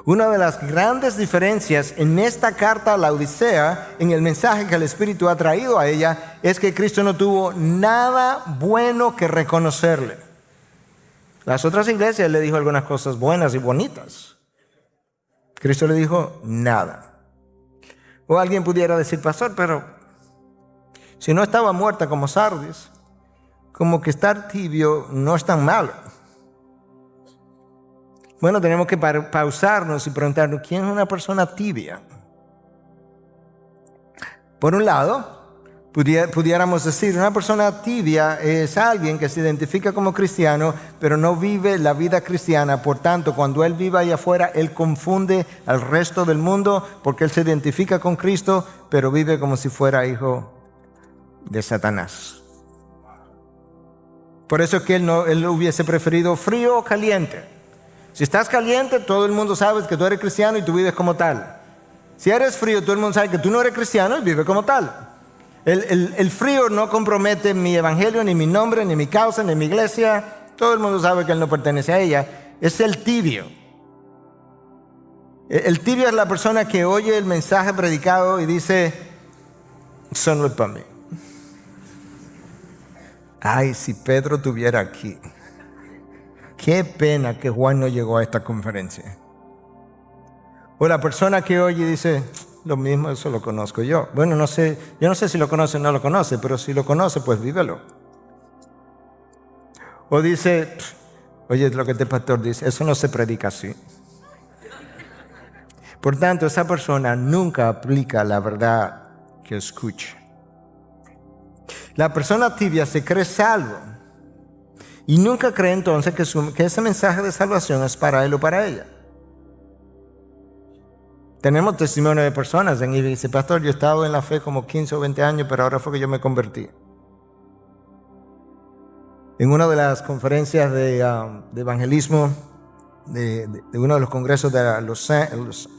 S2: Una de las grandes diferencias en esta carta a la Odisea, en el mensaje que el Espíritu ha traído a ella, es que Cristo no tuvo nada bueno que reconocerle. Las otras iglesias le dijo algunas cosas buenas y bonitas. Cristo le dijo nada. O alguien pudiera decir, pastor, pero si no estaba muerta como Sardis, como que estar tibio no es tan malo. Bueno, tenemos que pausarnos y preguntarnos, ¿quién es una persona tibia? Por un lado, pudiéramos decir, una persona tibia es alguien que se identifica como cristiano, pero no vive la vida cristiana. Por tanto, cuando él vive allá afuera, él confunde al resto del mundo porque él se identifica con Cristo, pero vive como si fuera hijo de Satanás. Por eso es que él hubiese preferido frío o caliente. Si estás caliente, todo el mundo sabe que tú eres cristiano y tú vives como tal. Si eres frío, todo el mundo sabe que tú no eres cristiano y vives como tal. El frío no compromete mi evangelio, ni mi nombre, ni mi causa, ni mi iglesia. Todo el mundo sabe que él no pertenece a ella. Es el tibio. El tibio es la persona que oye el mensaje predicado y dice, eso no es para mí. Ay, si Pedro estuviera aquí. Qué pena que Juan no llegó a esta conferencia. O la persona que oye y dice, lo mismo, eso lo conozco yo. Bueno, yo no sé si lo conoce o no lo conoce, pero si lo conoce, pues vívelo. O dice, oye, lo que este pastor dice, eso no se predica así. Por tanto, esa persona nunca aplica la verdad que escucha. La persona tibia se cree salvo y nunca cree entonces que ese mensaje de salvación es para él o para ella. Tenemos testimonio de personas en y dice, pastor, yo he estado en la fe como 15 o 20 años, pero ahora fue que yo me convertí. En una de las conferencias de evangelismo de uno de los congresos de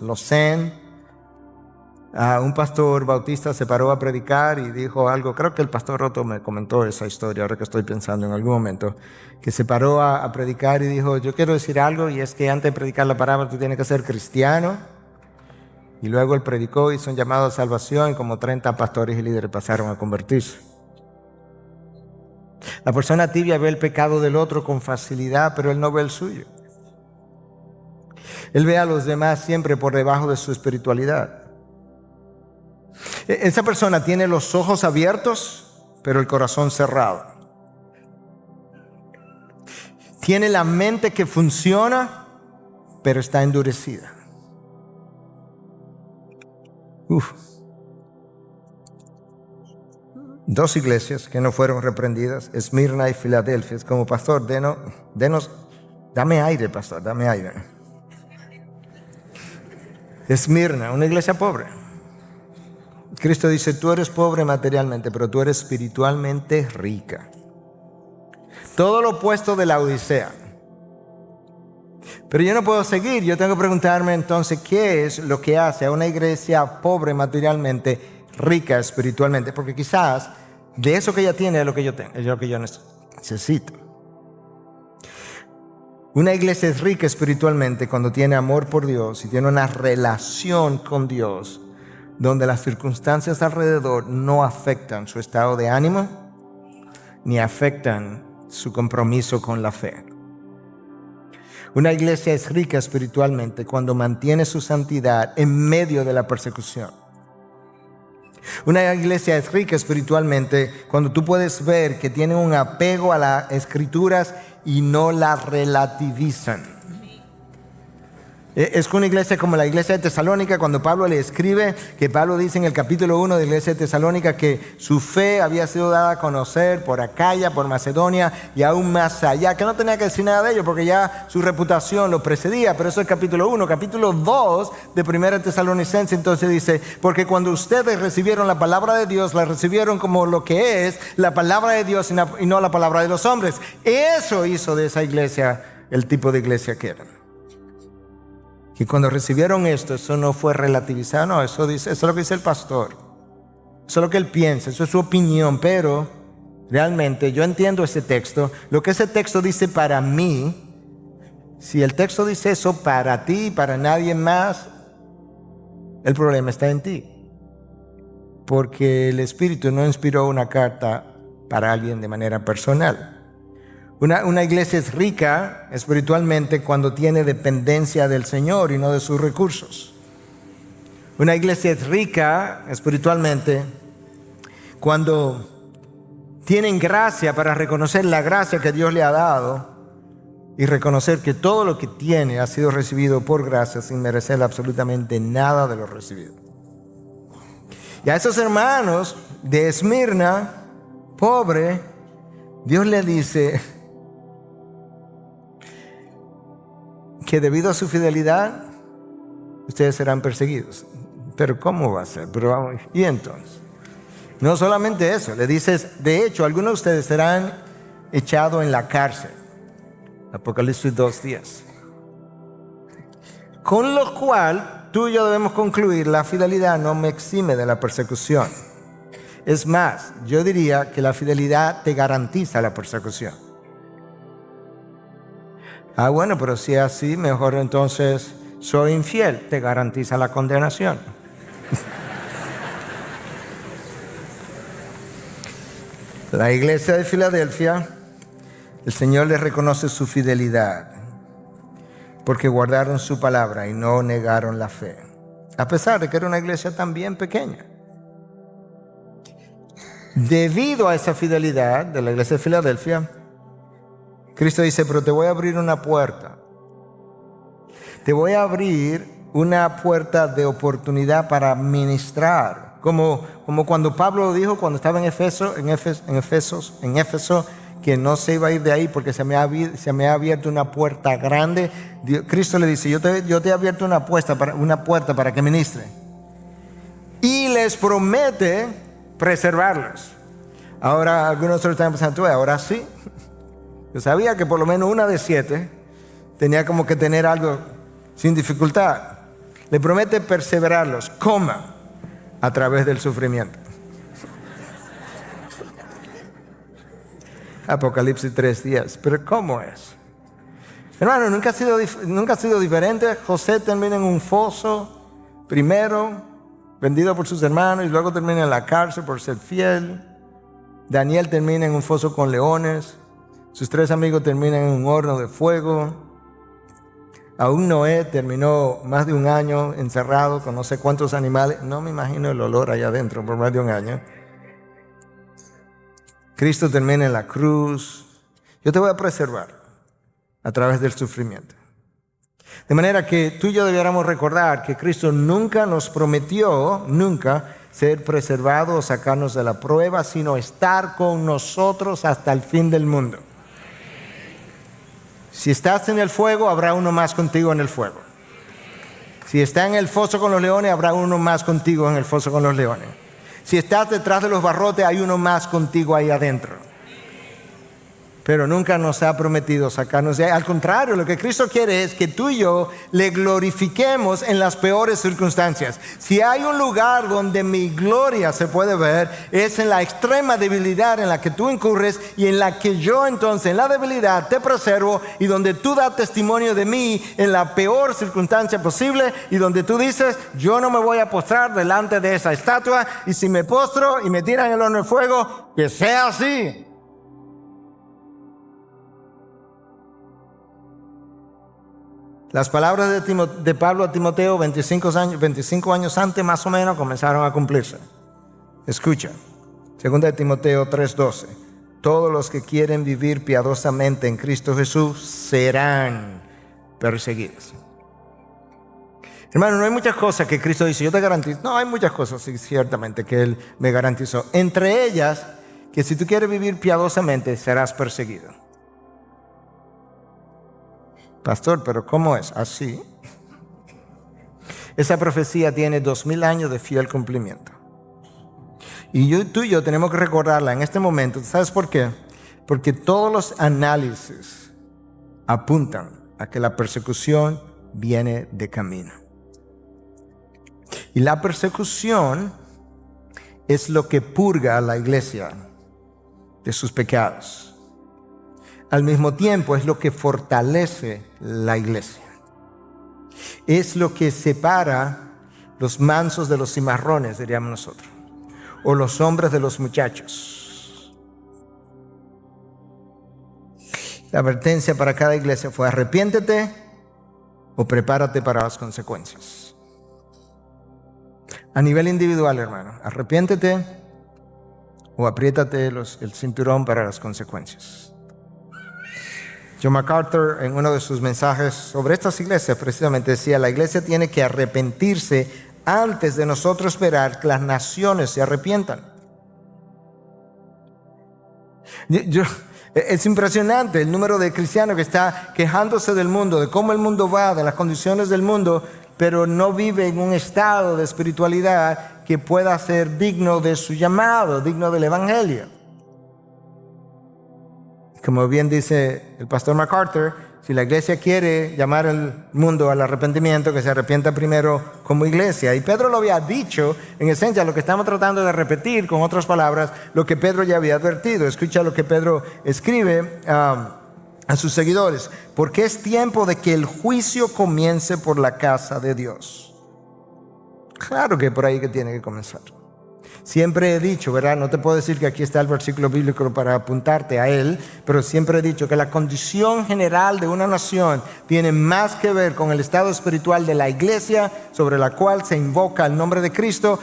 S2: Lausanne, un pastor bautista se paró a predicar y dijo algo. Creo que el pastor Roto me comentó esa historia, ahora que estoy pensando en algún momento, que se paró a predicar y dijo, yo quiero decir algo, y es que antes de predicar la palabra tú tienes que ser cristiano. Y luego él predicó, hizo un llamado a salvación y como 30 pastores y líderes pasaron a convertirse. La persona tibia ve el pecado del otro con facilidad, pero él no ve el suyo. Él ve a los demás siempre por debajo de su espiritualidad. Esa persona tiene los ojos abiertos, pero el corazón cerrado. Tiene la mente que funciona, pero está endurecida. Dos iglesias que no fueron reprendidas, Esmirna y Filadelfia. Es como, pastor, dame aire, pastor, dame aire. Esmirna, una iglesia pobre. Cristo dice, tú eres pobre materialmente, pero tú eres espiritualmente rica. Todo lo opuesto de la Odisea. Pero yo no puedo seguir, yo tengo que preguntarme entonces, ¿qué es lo que hace a una iglesia pobre materialmente, rica espiritualmente? Porque quizás de eso que ella tiene es lo que yo tengo, es lo que yo necesito. Una iglesia es rica espiritualmente cuando tiene amor por Dios y tiene una relación con Dios, donde las circunstancias alrededor no afectan su estado de ánimo, ni afectan su compromiso con la fe. Una iglesia es rica espiritualmente cuando mantiene su santidad en medio de la persecución. Una iglesia es rica espiritualmente cuando tú puedes ver que tienen un apego a las escrituras y no las relativizan. Es que una iglesia como la iglesia de Tesalónica, cuando Pablo le escribe, que Pablo dice en el capítulo 1 de la iglesia de Tesalónica que su fe había sido dada a conocer por Acaya, por Macedonia y aún más allá, que no tenía que decir nada de ello porque ya su reputación lo precedía, pero eso es capítulo 1. Capítulo 2 de 1 Tesalonicenses entonces dice, porque cuando ustedes recibieron la palabra de Dios, la recibieron como lo que es la palabra de Dios y no la palabra de los hombres. Eso hizo de esa iglesia el tipo de iglesia que eran. Que cuando recibieron esto, eso no fue relativizado, no, eso es lo que dice el pastor. Eso es lo que él piensa, eso es su opinión, pero realmente yo entiendo ese texto. Lo que ese texto dice para mí, si el texto dice eso para ti y para nadie más, el problema está en ti. Porque el Espíritu no inspiró una carta para alguien de manera personal. Una iglesia es rica espiritualmente cuando tiene dependencia del Señor y no de sus recursos. Una iglesia es rica espiritualmente cuando tienen gracia para reconocer la gracia que Dios le ha dado y reconocer que todo lo que tiene ha sido recibido por gracia sin merecer absolutamente nada de lo recibido. Y a esos hermanos de Esmirna, pobre, Dios le dice que debido a su fidelidad, ustedes serán perseguidos. Pero ¿cómo va a ser? Pero vamos, y entonces, no solamente eso, le dices, de hecho, algunos de ustedes serán echados en la cárcel. Apocalipsis 2:10. Con lo cual, tú y yo debemos concluir, la fidelidad no me exime de la persecución. Es más, yo diría que la fidelidad te garantiza la persecución. Bueno, pero si es así, mejor entonces soy infiel, te garantiza la condenación. La iglesia de Filadelfia, el Señor les reconoce su fidelidad, porque guardaron su palabra y no negaron la fe, a pesar de que era una iglesia también pequeña. Debido a esa fidelidad de la iglesia de Filadelfia, Cristo dice, pero te voy a abrir una puerta. Te voy a abrir una puerta de oportunidad para ministrar. Como cuando Pablo dijo cuando estaba en Éfeso, que no se iba a ir de ahí porque se me ha abierto una puerta grande. Cristo le dice, yo te he abierto una puerta para que ministre. Y les promete preservarlos. Ahora algunos están pensando, ahora sí. Yo sabía que por lo menos una de 7 tenía como que tener algo sin dificultad. Le promete perseverarlos, a través del sufrimiento. Apocalipsis 3:10. Pero ¿cómo es? Hermano, nunca ha sido diferente. José termina en un foso, primero vendido por sus hermanos y luego termina en la cárcel por ser fiel. Daniel termina en un foso con leones. Sus 3 amigos terminan en un horno de fuego. Aún Noé terminó más de un año encerrado con no sé cuántos animales. No me imagino el olor allá adentro por más de un año. Cristo termina en la cruz. Yo te voy a preservar a través del sufrimiento. De manera que tú y yo debiéramos recordar que Cristo nunca nos prometió, ser preservado o sacarnos de la prueba, sino estar con nosotros hasta el fin del mundo. Si estás en el fuego, habrá uno más contigo en el fuego. Si estás en el foso con los leones, habrá uno más contigo en el foso con los leones. Si estás detrás de los barrotes, hay uno más contigo ahí adentro. Pero nunca nos ha prometido sacarnos de ahí. Al contrario, lo que Cristo quiere es que tú y yo le glorifiquemos en las peores circunstancias. Si hay un lugar donde mi gloria se puede ver, es en la extrema debilidad en la que tú incurres y en la que yo entonces en la debilidad te preservo y donde tú das testimonio de mí en la peor circunstancia posible y donde tú dices, yo no me voy a postrar delante de esa estatua y si me postro y me tiran el horno de fuego, que sea así. Las palabras de Pablo a Timoteo 25 años antes más o menos comenzaron a cumplirse. Escucha, 2 Timoteo 3:12. Todos los que quieren vivir piadosamente en Cristo Jesús serán perseguidos. Hermano, no hay muchas cosas que Cristo dice, yo te garantizo. No, hay muchas cosas, sí, ciertamente, que Él me garantizó. Entre ellas, que si tú quieres vivir piadosamente, serás perseguido. Pastor, pero ¿cómo es? Así. Esa profecía tiene 2000 años de fiel cumplimiento. Y tú y yo tenemos que recordarla en este momento. ¿Sabes por qué? Porque todos los análisis apuntan a que la persecución viene de camino. Y la persecución es lo que purga a la iglesia de sus pecados. Al mismo tiempo es lo que fortalece la iglesia. Es lo que separa los mansos de los cimarrones, diríamos nosotros, o los hombres de los muchachos. La advertencia para cada iglesia fue: arrepiéntete o prepárate para las consecuencias. A nivel individual, hermano, arrepiéntete o apriétate el cinturón para las consecuencias. John MacArthur, en uno de sus mensajes sobre estas iglesias, precisamente decía: la iglesia tiene que arrepentirse antes de nosotros esperar que las naciones se arrepientan. Es impresionante el número de cristianos que está quejándose del mundo, de cómo el mundo va, de las condiciones del mundo, pero no vive en un estado de espiritualidad que pueda ser digno de su llamado, digno del evangelio. Como bien dice el pastor MacArthur, si la iglesia quiere llamar al mundo al arrepentimiento, que se arrepienta primero como iglesia. Y Pedro lo había dicho, en esencia, lo que estamos tratando de repetir, con otras palabras, lo que Pedro ya había advertido. Escucha lo que Pedro escribe a sus seguidores: porque es tiempo de que el juicio comience por la casa de Dios. Claro que por ahí que tiene que comenzar. Siempre he dicho, ¿verdad? No te puedo decir que aquí está el versículo bíblico para apuntarte a él, pero siempre he dicho que la condición general de una nación tiene más que ver con el estado espiritual de la iglesia sobre la cual se invoca el nombre de Cristo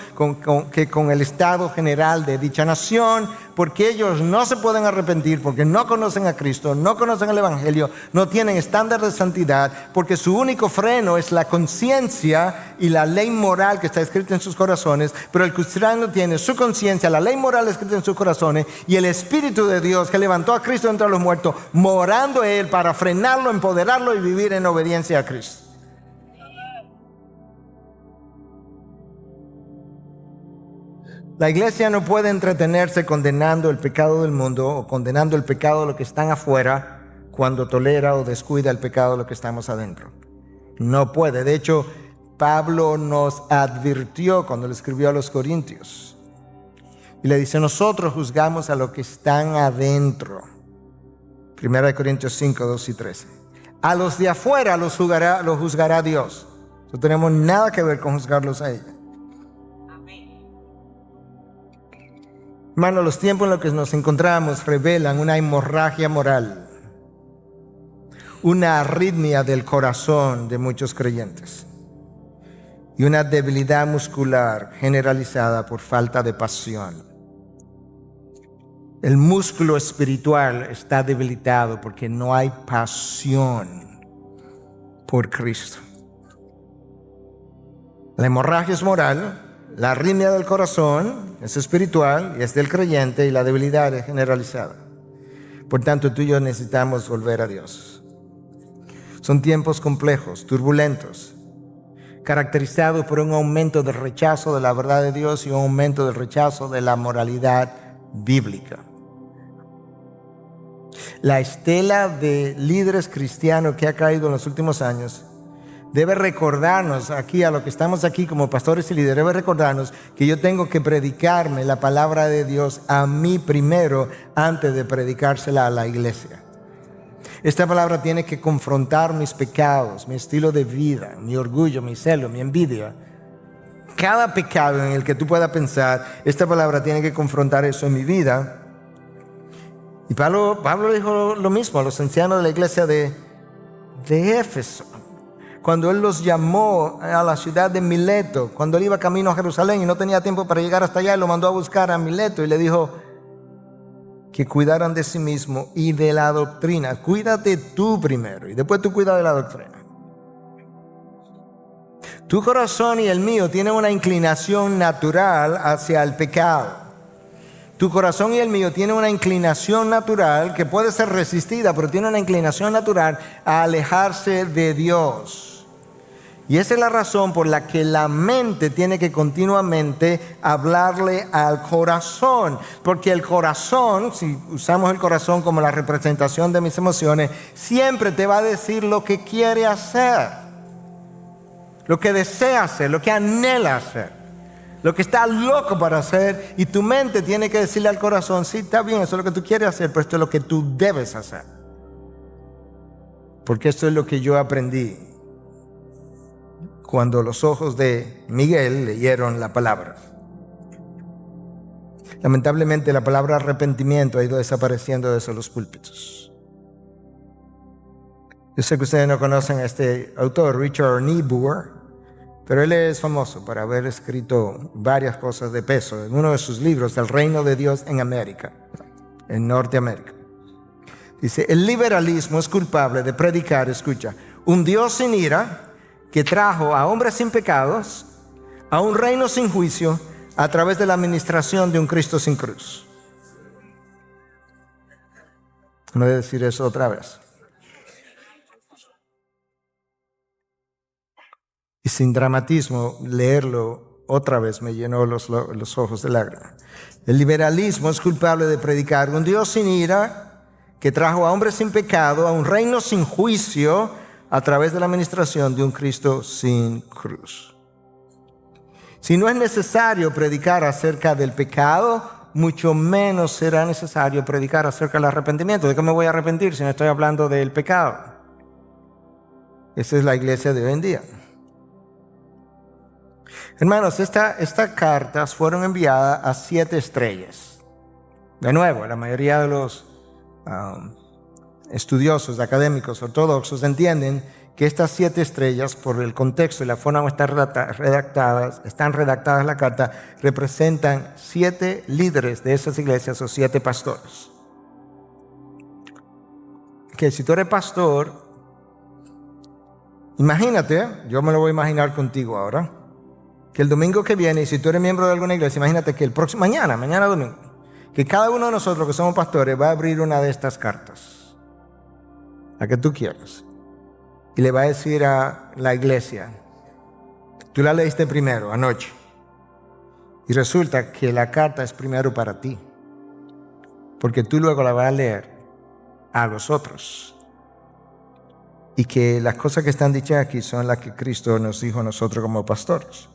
S2: que con el estado general de dicha nación, porque ellos no se pueden arrepentir, porque no conocen a Cristo, no conocen el evangelio, no tienen estándar de santidad, porque su único freno es la conciencia y la ley moral que está escrita en sus corazones. Pero el cristiano tiene su conciencia, la ley moral escrita en sus corazones, y el Espíritu de Dios que levantó a Cristo entre los muertos, morando en él para frenarlo, empoderarlo y vivir en obediencia a Cristo. La iglesia no puede entretenerse condenando el pecado del mundo o condenando el pecado de los que están afuera cuando tolera o descuida el pecado de los que estamos adentro. No puede. De hecho, Pablo nos advirtió cuando le escribió a los Corintios. Y le dice: nosotros juzgamos a los que están adentro. 1 Corintios 5, 2 y 13. A los de afuera los juzgará Dios. No tenemos nada que ver con juzgarlos a ellos. Hermano, los tiempos en los que nos encontramos revelan una hemorragia moral, una arritmia del corazón de muchos creyentes y una debilidad muscular generalizada por falta de pasión. El músculo espiritual está debilitado porque no hay pasión por Cristo. La hemorragia es moral. La arritmia del corazón es espiritual y es del creyente, y la debilidad es generalizada. Por tanto, tú y yo necesitamos volver a Dios. Son tiempos complejos, turbulentos, caracterizados por un aumento del rechazo de la verdad de Dios y un aumento del rechazo de la moralidad bíblica. La estela de líderes cristianos que ha caído en los últimos años debe recordarnos aquí, a los que estamos aquí como pastores y líderes, debe recordarnos que yo tengo que predicarme la palabra de Dios a mí primero antes de predicársela a la iglesia. Esta palabra tiene que confrontar mis pecados, mi estilo de vida, mi orgullo, mi celo, mi envidia. Cada pecado en el que tú puedas pensar, esta palabra tiene que confrontar eso en mi vida. Y Pablo dijo lo mismo a los ancianos de la iglesia de Éfeso. cuando Él los llamó a la ciudad de Mileto, cuando Él iba camino a Jerusalén y no tenía tiempo para llegar hasta allá, Él lo mandó a buscar a Mileto y le dijo que cuidaran de sí mismo y de la doctrina. Cuídate tú primero y después tú cuida de la doctrina. Tu corazón y el mío tienen una inclinación natural hacia el pecado. Tu corazón y el mío tienen una inclinación natural que puede ser resistida, pero tiene una inclinación natural a alejarse de Dios. Y esa es la razón por la que la mente tiene que continuamente hablarle al corazón. Porque el corazón, si usamos el corazón como la representación de mis emociones, siempre te va a decir lo que quiere hacer, lo que desea hacer, lo que anhela hacer, lo que está loco para hacer. Y tu mente tiene que decirle al corazón: sí, está bien, eso es lo que tú quieres hacer, pero esto es lo que tú debes hacer. Porque esto es lo que yo aprendí cuando los ojos de Miguel leyeron la palabra. Lamentablemente la palabra arrepentimiento ha ido desapareciendo de los púlpitos. Yo sé que ustedes no conocen a este autor, Richard Niebuhr, pero él es famoso por haber escrito varias cosas de peso en uno de sus libros, El Reino de Dios en América, en Norteamérica. Dice: el liberalismo es culpable de predicar, escucha, un Dios sin ira que trajo a hombres sin pecados a un reino sin juicio a través de la administración de un Cristo sin cruz. Voy a decir eso otra vez. Y sin dramatismo, leerlo otra vez me llenó los ojos de lágrimas. El liberalismo es culpable de predicar un Dios sin ira que trajo a hombres sin pecado a un reino sin juicio a través de la administración de un Cristo sin cruz. Si no es necesario predicar acerca del pecado, mucho menos será necesario predicar acerca del arrepentimiento. ¿De qué me voy a arrepentir si no estoy hablando del pecado? Esa es la iglesia de hoy en día. Hermanos, estas cartas fueron enviadas a 7 estrellas. De nuevo, la mayoría de los estudiosos, académicos, ortodoxos entienden que estas 7 estrellas, por el contexto y la forma en que están redactadas la carta, representan 7 líderes de esas iglesias o 7 pastores. Que si tú eres pastor, imagínate, yo me lo voy a imaginar contigo ahora, que el domingo que viene, y si tú eres miembro de alguna iglesia, imagínate que el próximo, mañana domingo, que cada uno de nosotros que somos pastores va a abrir una de estas cartas, la que tú quieras, y le va a decir a la iglesia: tú la leíste primero anoche, y resulta que la carta es primero para ti, porque tú luego la vas a leer a los otros, y que las cosas que están dichas aquí son las que Cristo nos dijo a nosotros como pastores.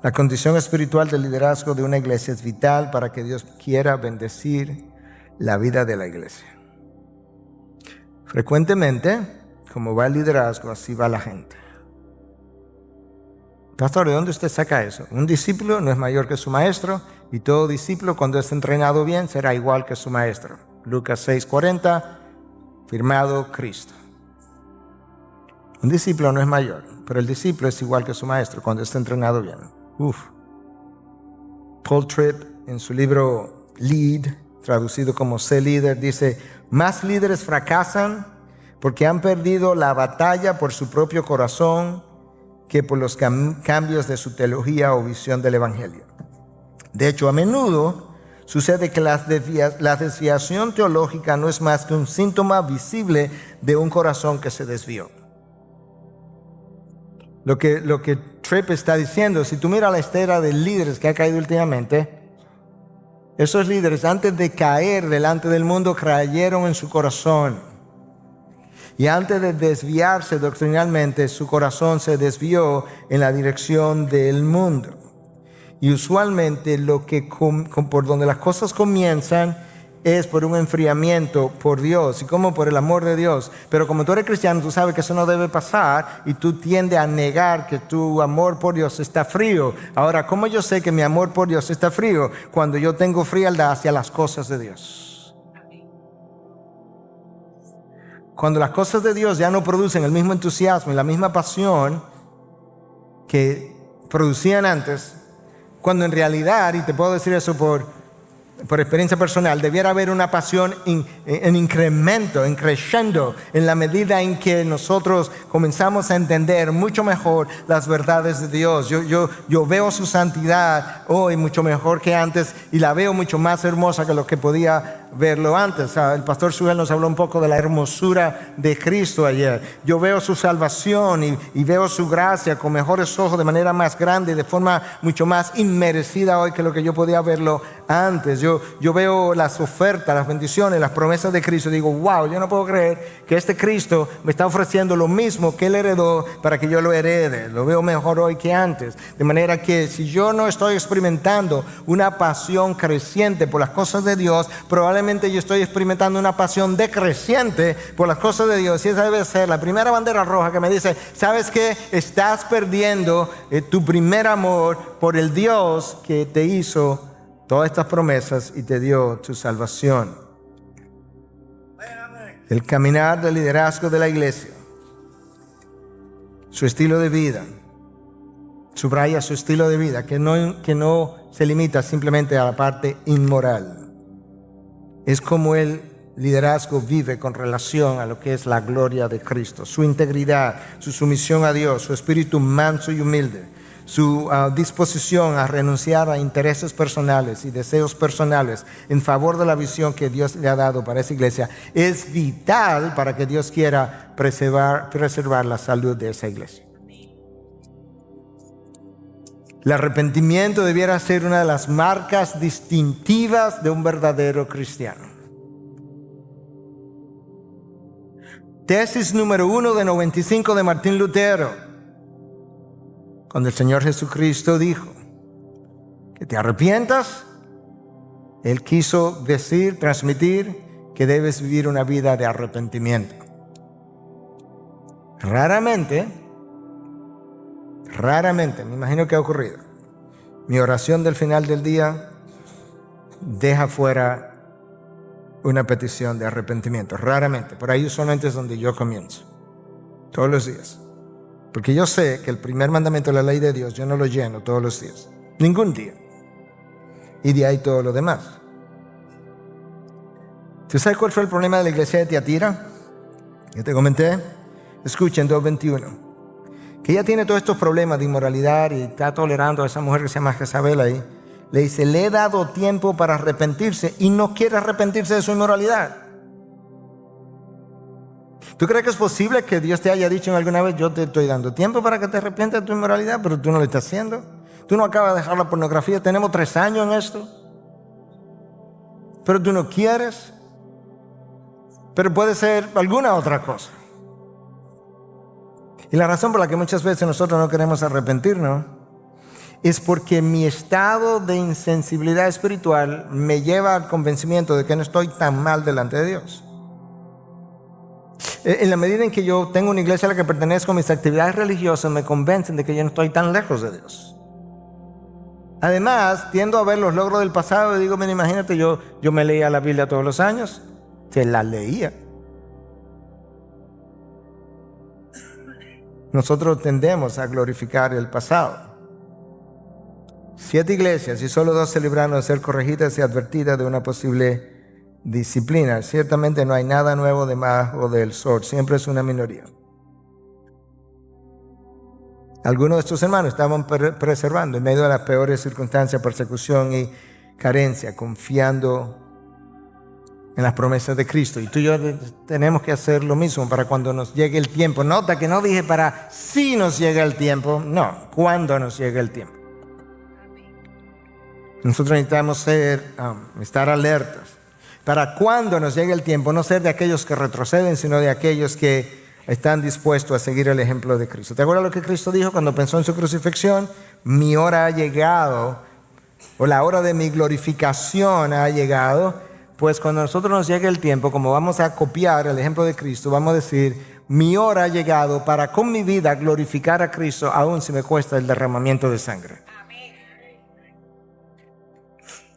S2: La condición espiritual del liderazgo de una iglesia es vital para que Dios quiera bendecir la vida de la iglesia. Frecuentemente, como va el liderazgo, así va la gente. Pastor, ¿de dónde usted saca eso? Un discípulo no es mayor que su maestro, y todo discípulo, cuando es entrenado bien, será igual que su maestro. Lucas 6:40, firmado Cristo. Un discípulo no es mayor, pero el discípulo es igual que su maestro cuando está entrenado bien. Paul Tripp, en su libro Lead, traducido como Sé líder, dice: más líderes fracasan porque han perdido la batalla por su propio corazón que por los cambios de su teología o visión del evangelio. De hecho, a menudo sucede que la desviación teológica no es más que un síntoma visible de un corazón que se desvió. Lo que Tripp está diciendo, si tú miras la estera de líderes que ha caído últimamente, esos líderes, antes de caer delante del mundo, creyeron en su corazón. Y antes de desviarse doctrinalmente, su corazón se desvió en la dirección del mundo. Y usualmente por donde las cosas comienzan es por un enfriamiento por Dios y como por el amor de Dios. Pero como tú eres cristiano, tú sabes que eso no debe pasar y tú tiendes a negar que tu amor por Dios está frío. Ahora, ¿cómo yo sé que mi amor por Dios está frío? Cuando yo tengo frialdad hacia las cosas de Dios. cuando las cosas de Dios ya no producen el mismo entusiasmo y la misma pasión que producían antes, cuando en realidad, y te puedo decir eso por experiencia personal, debiera haber una pasión en incremento, en crescendo, en la medida en que nosotros comenzamos a entender mucho mejor las verdades de Dios. Yo veo su santidad hoy mucho mejor que antes y la veo mucho más hermosa que lo que podía verlo antes. El pastor Sugel nos habló un poco de la hermosura de Cristo ayer. Yo veo su salvación y veo su gracia con mejores ojos, de manera más grande, de forma mucho más inmerecida hoy que lo que yo podía verlo antes. Yo veo las ofertas, las bendiciones, las promesas de Cristo y digo, wow, yo no puedo creer que este Cristo me está ofreciendo lo mismo que Él heredó para que yo lo herede. Lo veo mejor hoy que antes. De manera que si yo no estoy experimentando una pasión creciente por las cosas de Dios, probablemente yo estoy experimentando una pasión decreciente por las cosas de Dios. Y esa debe ser la primera bandera roja que me dice, ¿sabes qué? Estás perdiendo tu primer amor por el Dios que te hizo todas estas promesas y te dio tu salvación. El caminar del liderazgo de la iglesia, su estilo de vida, subraya su estilo de vida, que no se limita simplemente a la parte inmoral. Es como el liderazgo vive con relación a lo que es la gloria de Cristo, su integridad, su sumisión a Dios, su espíritu manso y humilde, su disposición a renunciar a intereses personales y deseos personales en favor de la visión que Dios le ha dado para esa iglesia, es vital para que Dios quiera preservar la salud de esa iglesia. El arrepentimiento debiera ser una de las marcas distintivas de un verdadero cristiano. Tesis número 1 de 95 de Martín Lutero. Cuando el Señor Jesucristo dijo que te arrepientas, Él quiso decir, transmitir que debes vivir una vida de arrepentimiento. Raramente, me imagino que ha ocurrido, mi oración del final del día deja fuera una petición de arrepentimiento. Raramente, por ahí usualmente es donde yo comienzo, todos los días. Porque yo sé que el primer mandamiento de la ley de Dios yo no lo lleno todos los días, ningún día. Y de ahí todo lo demás. ¿Tú sabes cuál fue el problema de la iglesia de Tiatira? Yo te comenté. Escuchen 2:21. Que ella tiene todos estos problemas de inmoralidad y está tolerando a esa mujer que se llama Jezabel ahí. Le dice, le he dado tiempo para arrepentirse y no quiere arrepentirse de su inmoralidad. ¿Tú crees que es posible que Dios te haya dicho alguna vez, yo te estoy dando tiempo para que te arrepientas de tu inmoralidad, pero tú no lo estás haciendo? Tú no acabas de dejar la pornografía, tenemos 3 años en esto, pero tú no quieres. Pero puede ser alguna otra cosa. Y la razón por la que muchas veces nosotros no queremos arrepentirnos es porque mi estado de insensibilidad espiritual me lleva al convencimiento de que no estoy tan mal delante de Dios. En la medida en que yo tengo una iglesia a la que pertenezco, mis actividades religiosas me convencen de que yo no estoy tan lejos de Dios. Además, tiendo a ver los logros del pasado y digo, mira, imagínate, yo me leía la Biblia todos los años, se la leía. Nosotros tendemos a glorificar el pasado. 7 iglesias y solo 2 se libraron de ser corregidas y advertidas de una posible disciplina. Ciertamente no hay nada nuevo debajo del sol, siempre es una minoría. Algunos de estos hermanos estaban preservando en medio de las peores circunstancias, persecución y carencia, confiando en las promesas de Cristo. Y tú y yo tenemos que hacer lo mismo para cuando nos llegue el tiempo. Nota que no dije para si nos llega el tiempo, no, cuando nos llegue el tiempo. Nosotros necesitamos estar alertas para cuando nos llegue el tiempo, no ser de aquellos que retroceden, sino de aquellos que están dispuestos a seguir el ejemplo de Cristo. ¿Te acuerdas lo que Cristo dijo cuando pensó en su crucifixión? Mi hora ha llegado, o la hora de mi glorificación ha llegado. Pues cuando a nosotros nos llegue el tiempo, como vamos a copiar el ejemplo de Cristo, vamos a decir, mi hora ha llegado para con mi vida glorificar a Cristo, aun si me cuesta el derramamiento de sangre.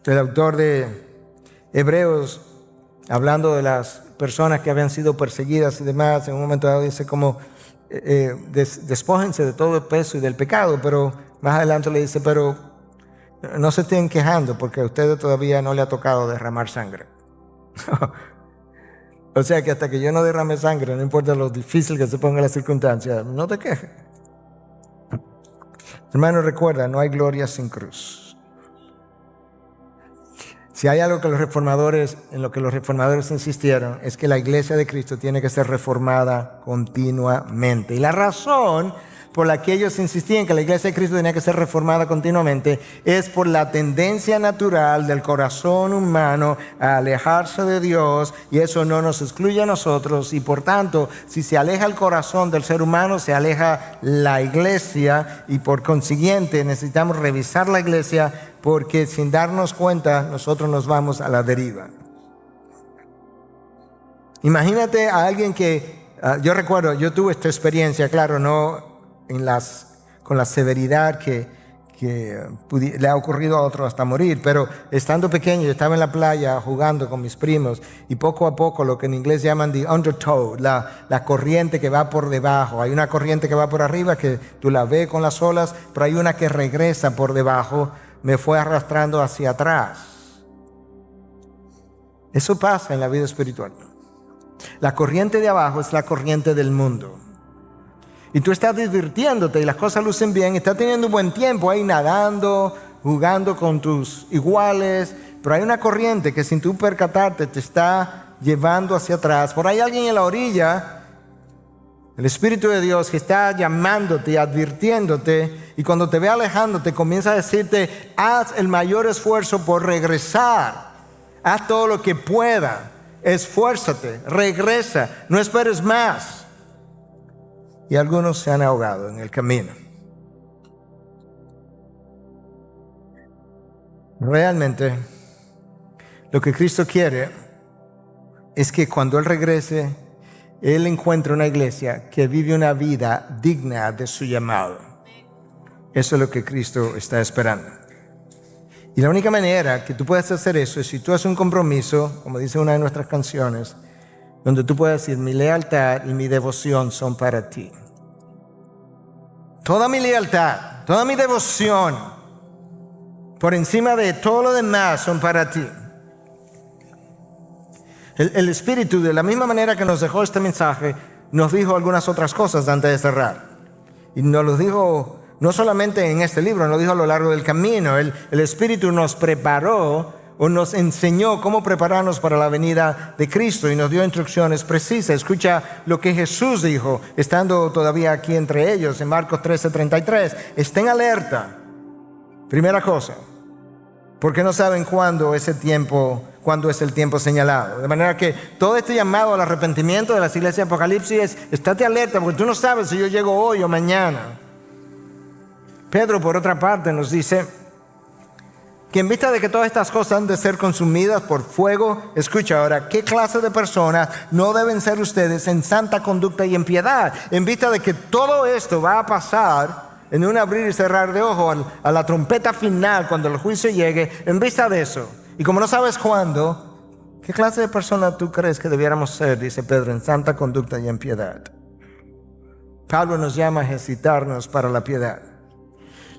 S2: El autor de Hebreos hablando de las personas que habían sido perseguidas y demás, en un momento dado dice como, despójense de todo el peso y del pecado, pero más adelante le dice, pero no se estén quejando porque a ustedes todavía no le ha tocado derramar sangre. O sea que hasta que yo no derrame sangre, no importa lo difícil que se ponga la circunstancia, no te quejes. Hermano, recuerda, no hay gloria sin cruz. Si hay algo que en lo que los reformadores insistieron, es que la iglesia de Cristo tiene que ser reformada continuamente. Y la razón por la que ellos insistían que la iglesia de Cristo tenía que ser reformada continuamente es por la tendencia natural del corazón humano a alejarse de Dios, y eso no nos excluye a nosotros, y por tanto, si se aleja el corazón del ser humano, se aleja la iglesia, y por consiguiente necesitamos revisar la iglesia, porque sin darnos cuenta nosotros nos vamos a la deriva. Imagínate a alguien que, yo recuerdo, yo tuve esta experiencia, claro, no con la severidad que le ha ocurrido a otros hasta morir, pero estando pequeño yo estaba en la playa jugando con mis primos, y poco a poco lo que en inglés llaman the undertow, la corriente que va por debajo. Hay una corriente que va por arriba que tú la ves con las olas, pero hay una que regresa por debajo, me fue arrastrando hacia atrás. Eso pasa en la vida espiritual. La corriente de abajo es la corriente del mundo. Y tú estás divirtiéndote y las cosas lucen bien, estás teniendo un buen tiempo ahí nadando, jugando con tus iguales, pero hay una corriente que sin tú percatarte te está llevando hacia atrás. Por ahí alguien en la orilla, el Espíritu de Dios, que está llamándote y advirtiéndote, y cuando te ve alejándote comienza a decirte, haz el mayor esfuerzo por regresar, haz todo lo que pueda, esfuérzate, regresa, no esperes más. Y algunos se han ahogado en el camino. Realmente, lo que Cristo quiere es que cuando Él regrese, Él encuentre una iglesia que vive una vida digna de su llamado. Eso es lo que Cristo está esperando. Y la única manera que tú puedes hacer eso es si tú haces un compromiso, como dice una de nuestras canciones, donde tú puedes decir, mi lealtad y mi devoción son para ti. Toda mi lealtad, toda mi devoción, por encima de todo lo demás, son para ti. El Espíritu, de la misma manera que nos dejó este mensaje, nos dijo algunas otras cosas antes de cerrar. Y nos lo dijo no solamente en este libro, nos lo dijo a lo largo del camino. El Espíritu nos preparó o nos enseñó cómo prepararnos para la venida de Cristo, y nos dio instrucciones precisas. Escucha lo que Jesús dijo, estando todavía aquí entre ellos, en Marcos 13:33. Estén alerta. Primera cosa, porque no saben cuándo es el tiempo señalado. De manera que todo este llamado al arrepentimiento de las iglesias de Apocalipsis es, estate alerta, porque tú no sabes si yo llego hoy o mañana. Pedro, por otra parte, nos dice que en vista de que todas estas cosas han de ser consumidas por fuego, escucha ahora, ¿qué clase de personas no deben ser ustedes en santa conducta y en piedad? En vista de que todo esto va a pasar en un abrir y cerrar de ojos a la trompeta final, cuando el juicio llegue, en vista de eso, y como no sabes cuándo, ¿qué clase de persona tú crees que debiéramos ser? Dice Pedro, en santa conducta y en piedad. Pablo nos llama a ejercitarnos para la piedad.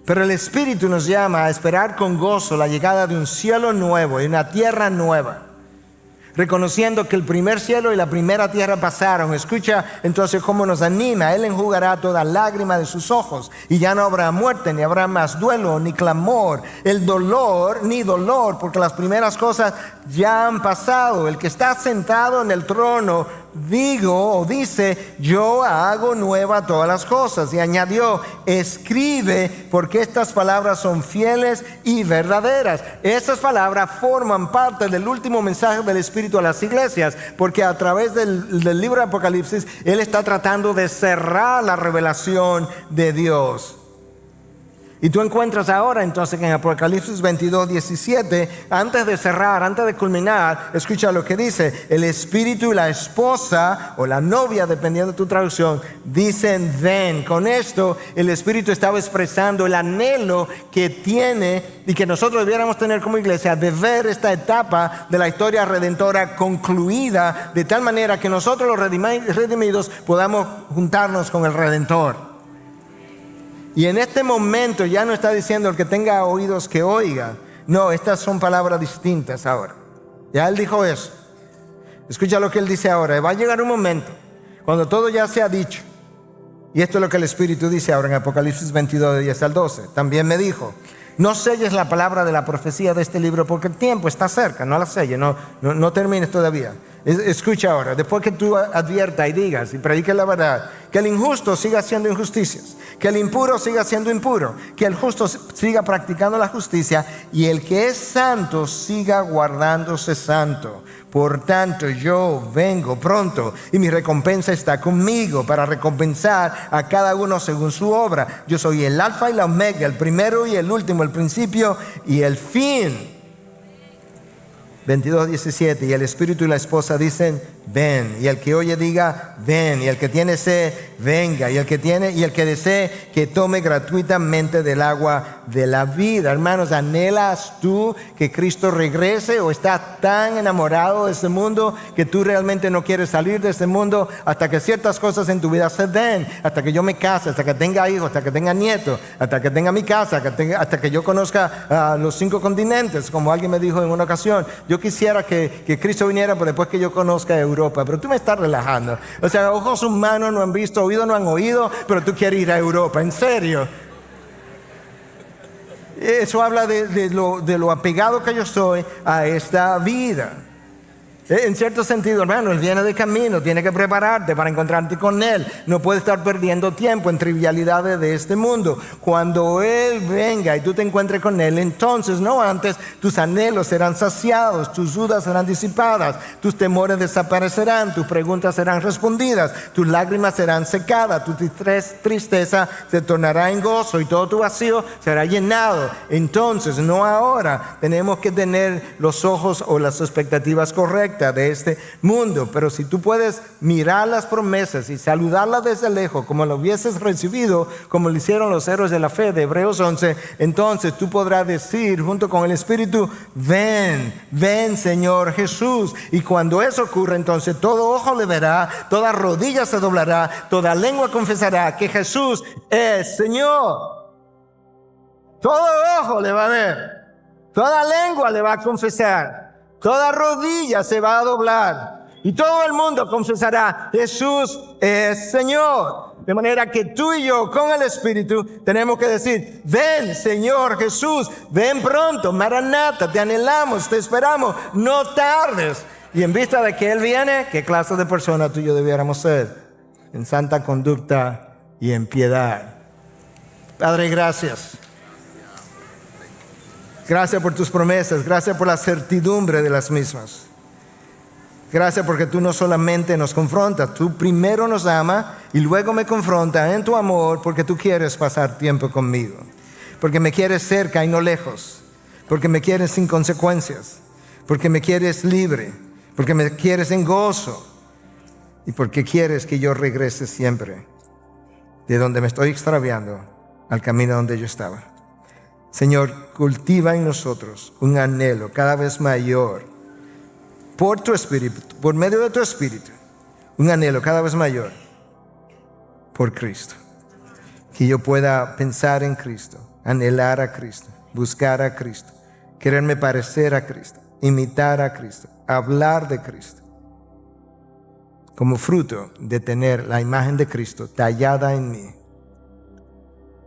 S2: Pero el Espíritu nos llama a esperar con gozo la llegada de un cielo nuevo y una tierra nueva, reconociendo que el primer cielo y la primera tierra pasaron. Escucha entonces cómo nos anima. Él enjugará toda lágrima de sus ojos, y ya no habrá muerte, ni habrá más duelo, ni clamor, ni dolor, porque las primeras cosas ya han pasado. El que está sentado en el trono dice, yo hago nueva todas las cosas. Y añadió, escribe, porque estas palabras son fieles y verdaderas. Estas palabras forman parte del último mensaje del Espíritu a las iglesias, porque a través del libro de Apocalipsis, Él está tratando de cerrar la revelación de Dios. Y tú encuentras ahora entonces que en Apocalipsis 22, 17, antes de cerrar, antes de culminar, escucha lo que dice: el espíritu y la esposa, o la novia, dependiendo de tu traducción, dicen ven. Con esto el espíritu estaba expresando el anhelo que tiene y que nosotros debiéramos tener como iglesia de ver esta etapa de la historia redentora concluida, de tal manera que nosotros los redimidos podamos juntarnos con el Redentor. Y en este momento ya no está diciendo el que tenga oídos que oiga. No, estas son palabras distintas ahora. Ya él dijo eso. Escucha lo que él dice ahora. Va a llegar un momento cuando todo ya se ha dicho. Y esto es lo que el Espíritu dice ahora en Apocalipsis 22, 10 al 12. También me dijo: no selles la palabra de la profecía de este libro, porque el tiempo está cerca. No la selles, no termines todavía. Escucha ahora, después que tú adviertas y digas y prediques la verdad, que el injusto siga haciendo injusticias, que el impuro siga siendo impuro, que el justo siga practicando la justicia, y el que es santo siga guardándose santo. Por tanto, yo vengo pronto y mi recompensa está conmigo para recompensar a cada uno según su obra. Yo soy el alfa y la omega, el primero y el último, el principio y el fin. 22, 17, y el espíritu y la esposa dicen ven, y el que oye diga ven, y el que tiene sed venga, y el que desee que tome gratuitamente del agua de la vida. Hermanos, ¿anhelas tú que Cristo regrese, o estás tan enamorado de este mundo que tú realmente no quieres salir de este mundo hasta que ciertas cosas en tu vida se den? Hasta que yo me case, hasta que tenga hijos, hasta que tenga nietos, hasta que tenga mi casa, hasta que yo conozca los 5 continentes, como alguien me dijo en una ocasión. Yo quisiera que Cristo viniera, pero después que yo conozca Europa. Pero tú me estás relajando. O sea, ojos humanos no han visto, oídos no han oído, pero tú quieres ir a Europa. ¿En serio? Eso habla de lo apegado que yo soy a esta vida. En cierto sentido, hermano, Él viene de camino, tiene que prepararte para encontrarte con Él. No puedes estar perdiendo tiempo en trivialidades de este mundo. Cuando Él venga y tú te encuentres con Él, entonces, no antes, tus anhelos serán saciados, tus dudas serán disipadas, tus temores desaparecerán, tus preguntas serán respondidas, tus lágrimas serán secadas, tu tristeza se tornará en gozo y todo tu vacío será llenado. Entonces, no ahora, tenemos que tener los ojos o las expectativas correctas de este mundo. Pero si tú puedes mirar las promesas y saludarlas desde lejos, como lo hubieses recibido, como lo hicieron los héroes de la fe de Hebreos 11, entonces tú podrás decir junto con el Espíritu: ven, ven Señor Jesús. Y cuando eso ocurra, entonces todo ojo le verá, toda rodilla se doblará, toda lengua confesará que Jesús es Señor. Todo ojo le va a ver, toda lengua le va a confesar, toda rodilla se va a doblar y todo el mundo confesará: Jesús es Señor. De manera que tú y yo, con el Espíritu, tenemos que decir: ven Señor Jesús, ven pronto, Maranata, te anhelamos, te esperamos, no tardes. Y en vista de que Él viene, ¿qué clase de persona tú y yo debiéramos ser? En santa conducta y en piedad. Padre, gracias. Gracias por tus promesas, gracias por la certidumbre de las mismas. Gracias porque tú no solamente nos confrontas, tú primero nos amas y luego me confrontas en tu amor, porque tú quieres pasar tiempo conmigo, porque me quieres cerca y no lejos, porque me quieres sin consecuencias, porque me quieres libre, porque me quieres en gozo y porque quieres que yo regrese siempre de donde me estoy extraviando al camino donde yo estaba. Señor, cultiva en nosotros un anhelo cada vez mayor por tu Espíritu, por medio de tu Espíritu, un anhelo cada vez mayor por Cristo. Que yo pueda pensar en Cristo, anhelar a Cristo, buscar a Cristo, quererme parecer a Cristo, imitar a Cristo, hablar de Cristo, como fruto de tener la imagen de Cristo tallada en mí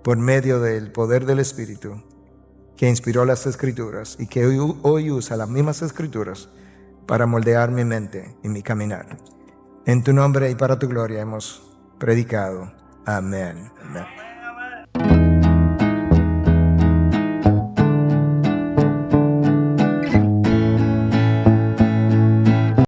S2: por medio del poder del Espíritu que inspiró las Escrituras y que hoy usa las mismas Escrituras para moldear mi mente y mi caminar. En tu nombre y para tu gloria hemos predicado. Amén. Amén.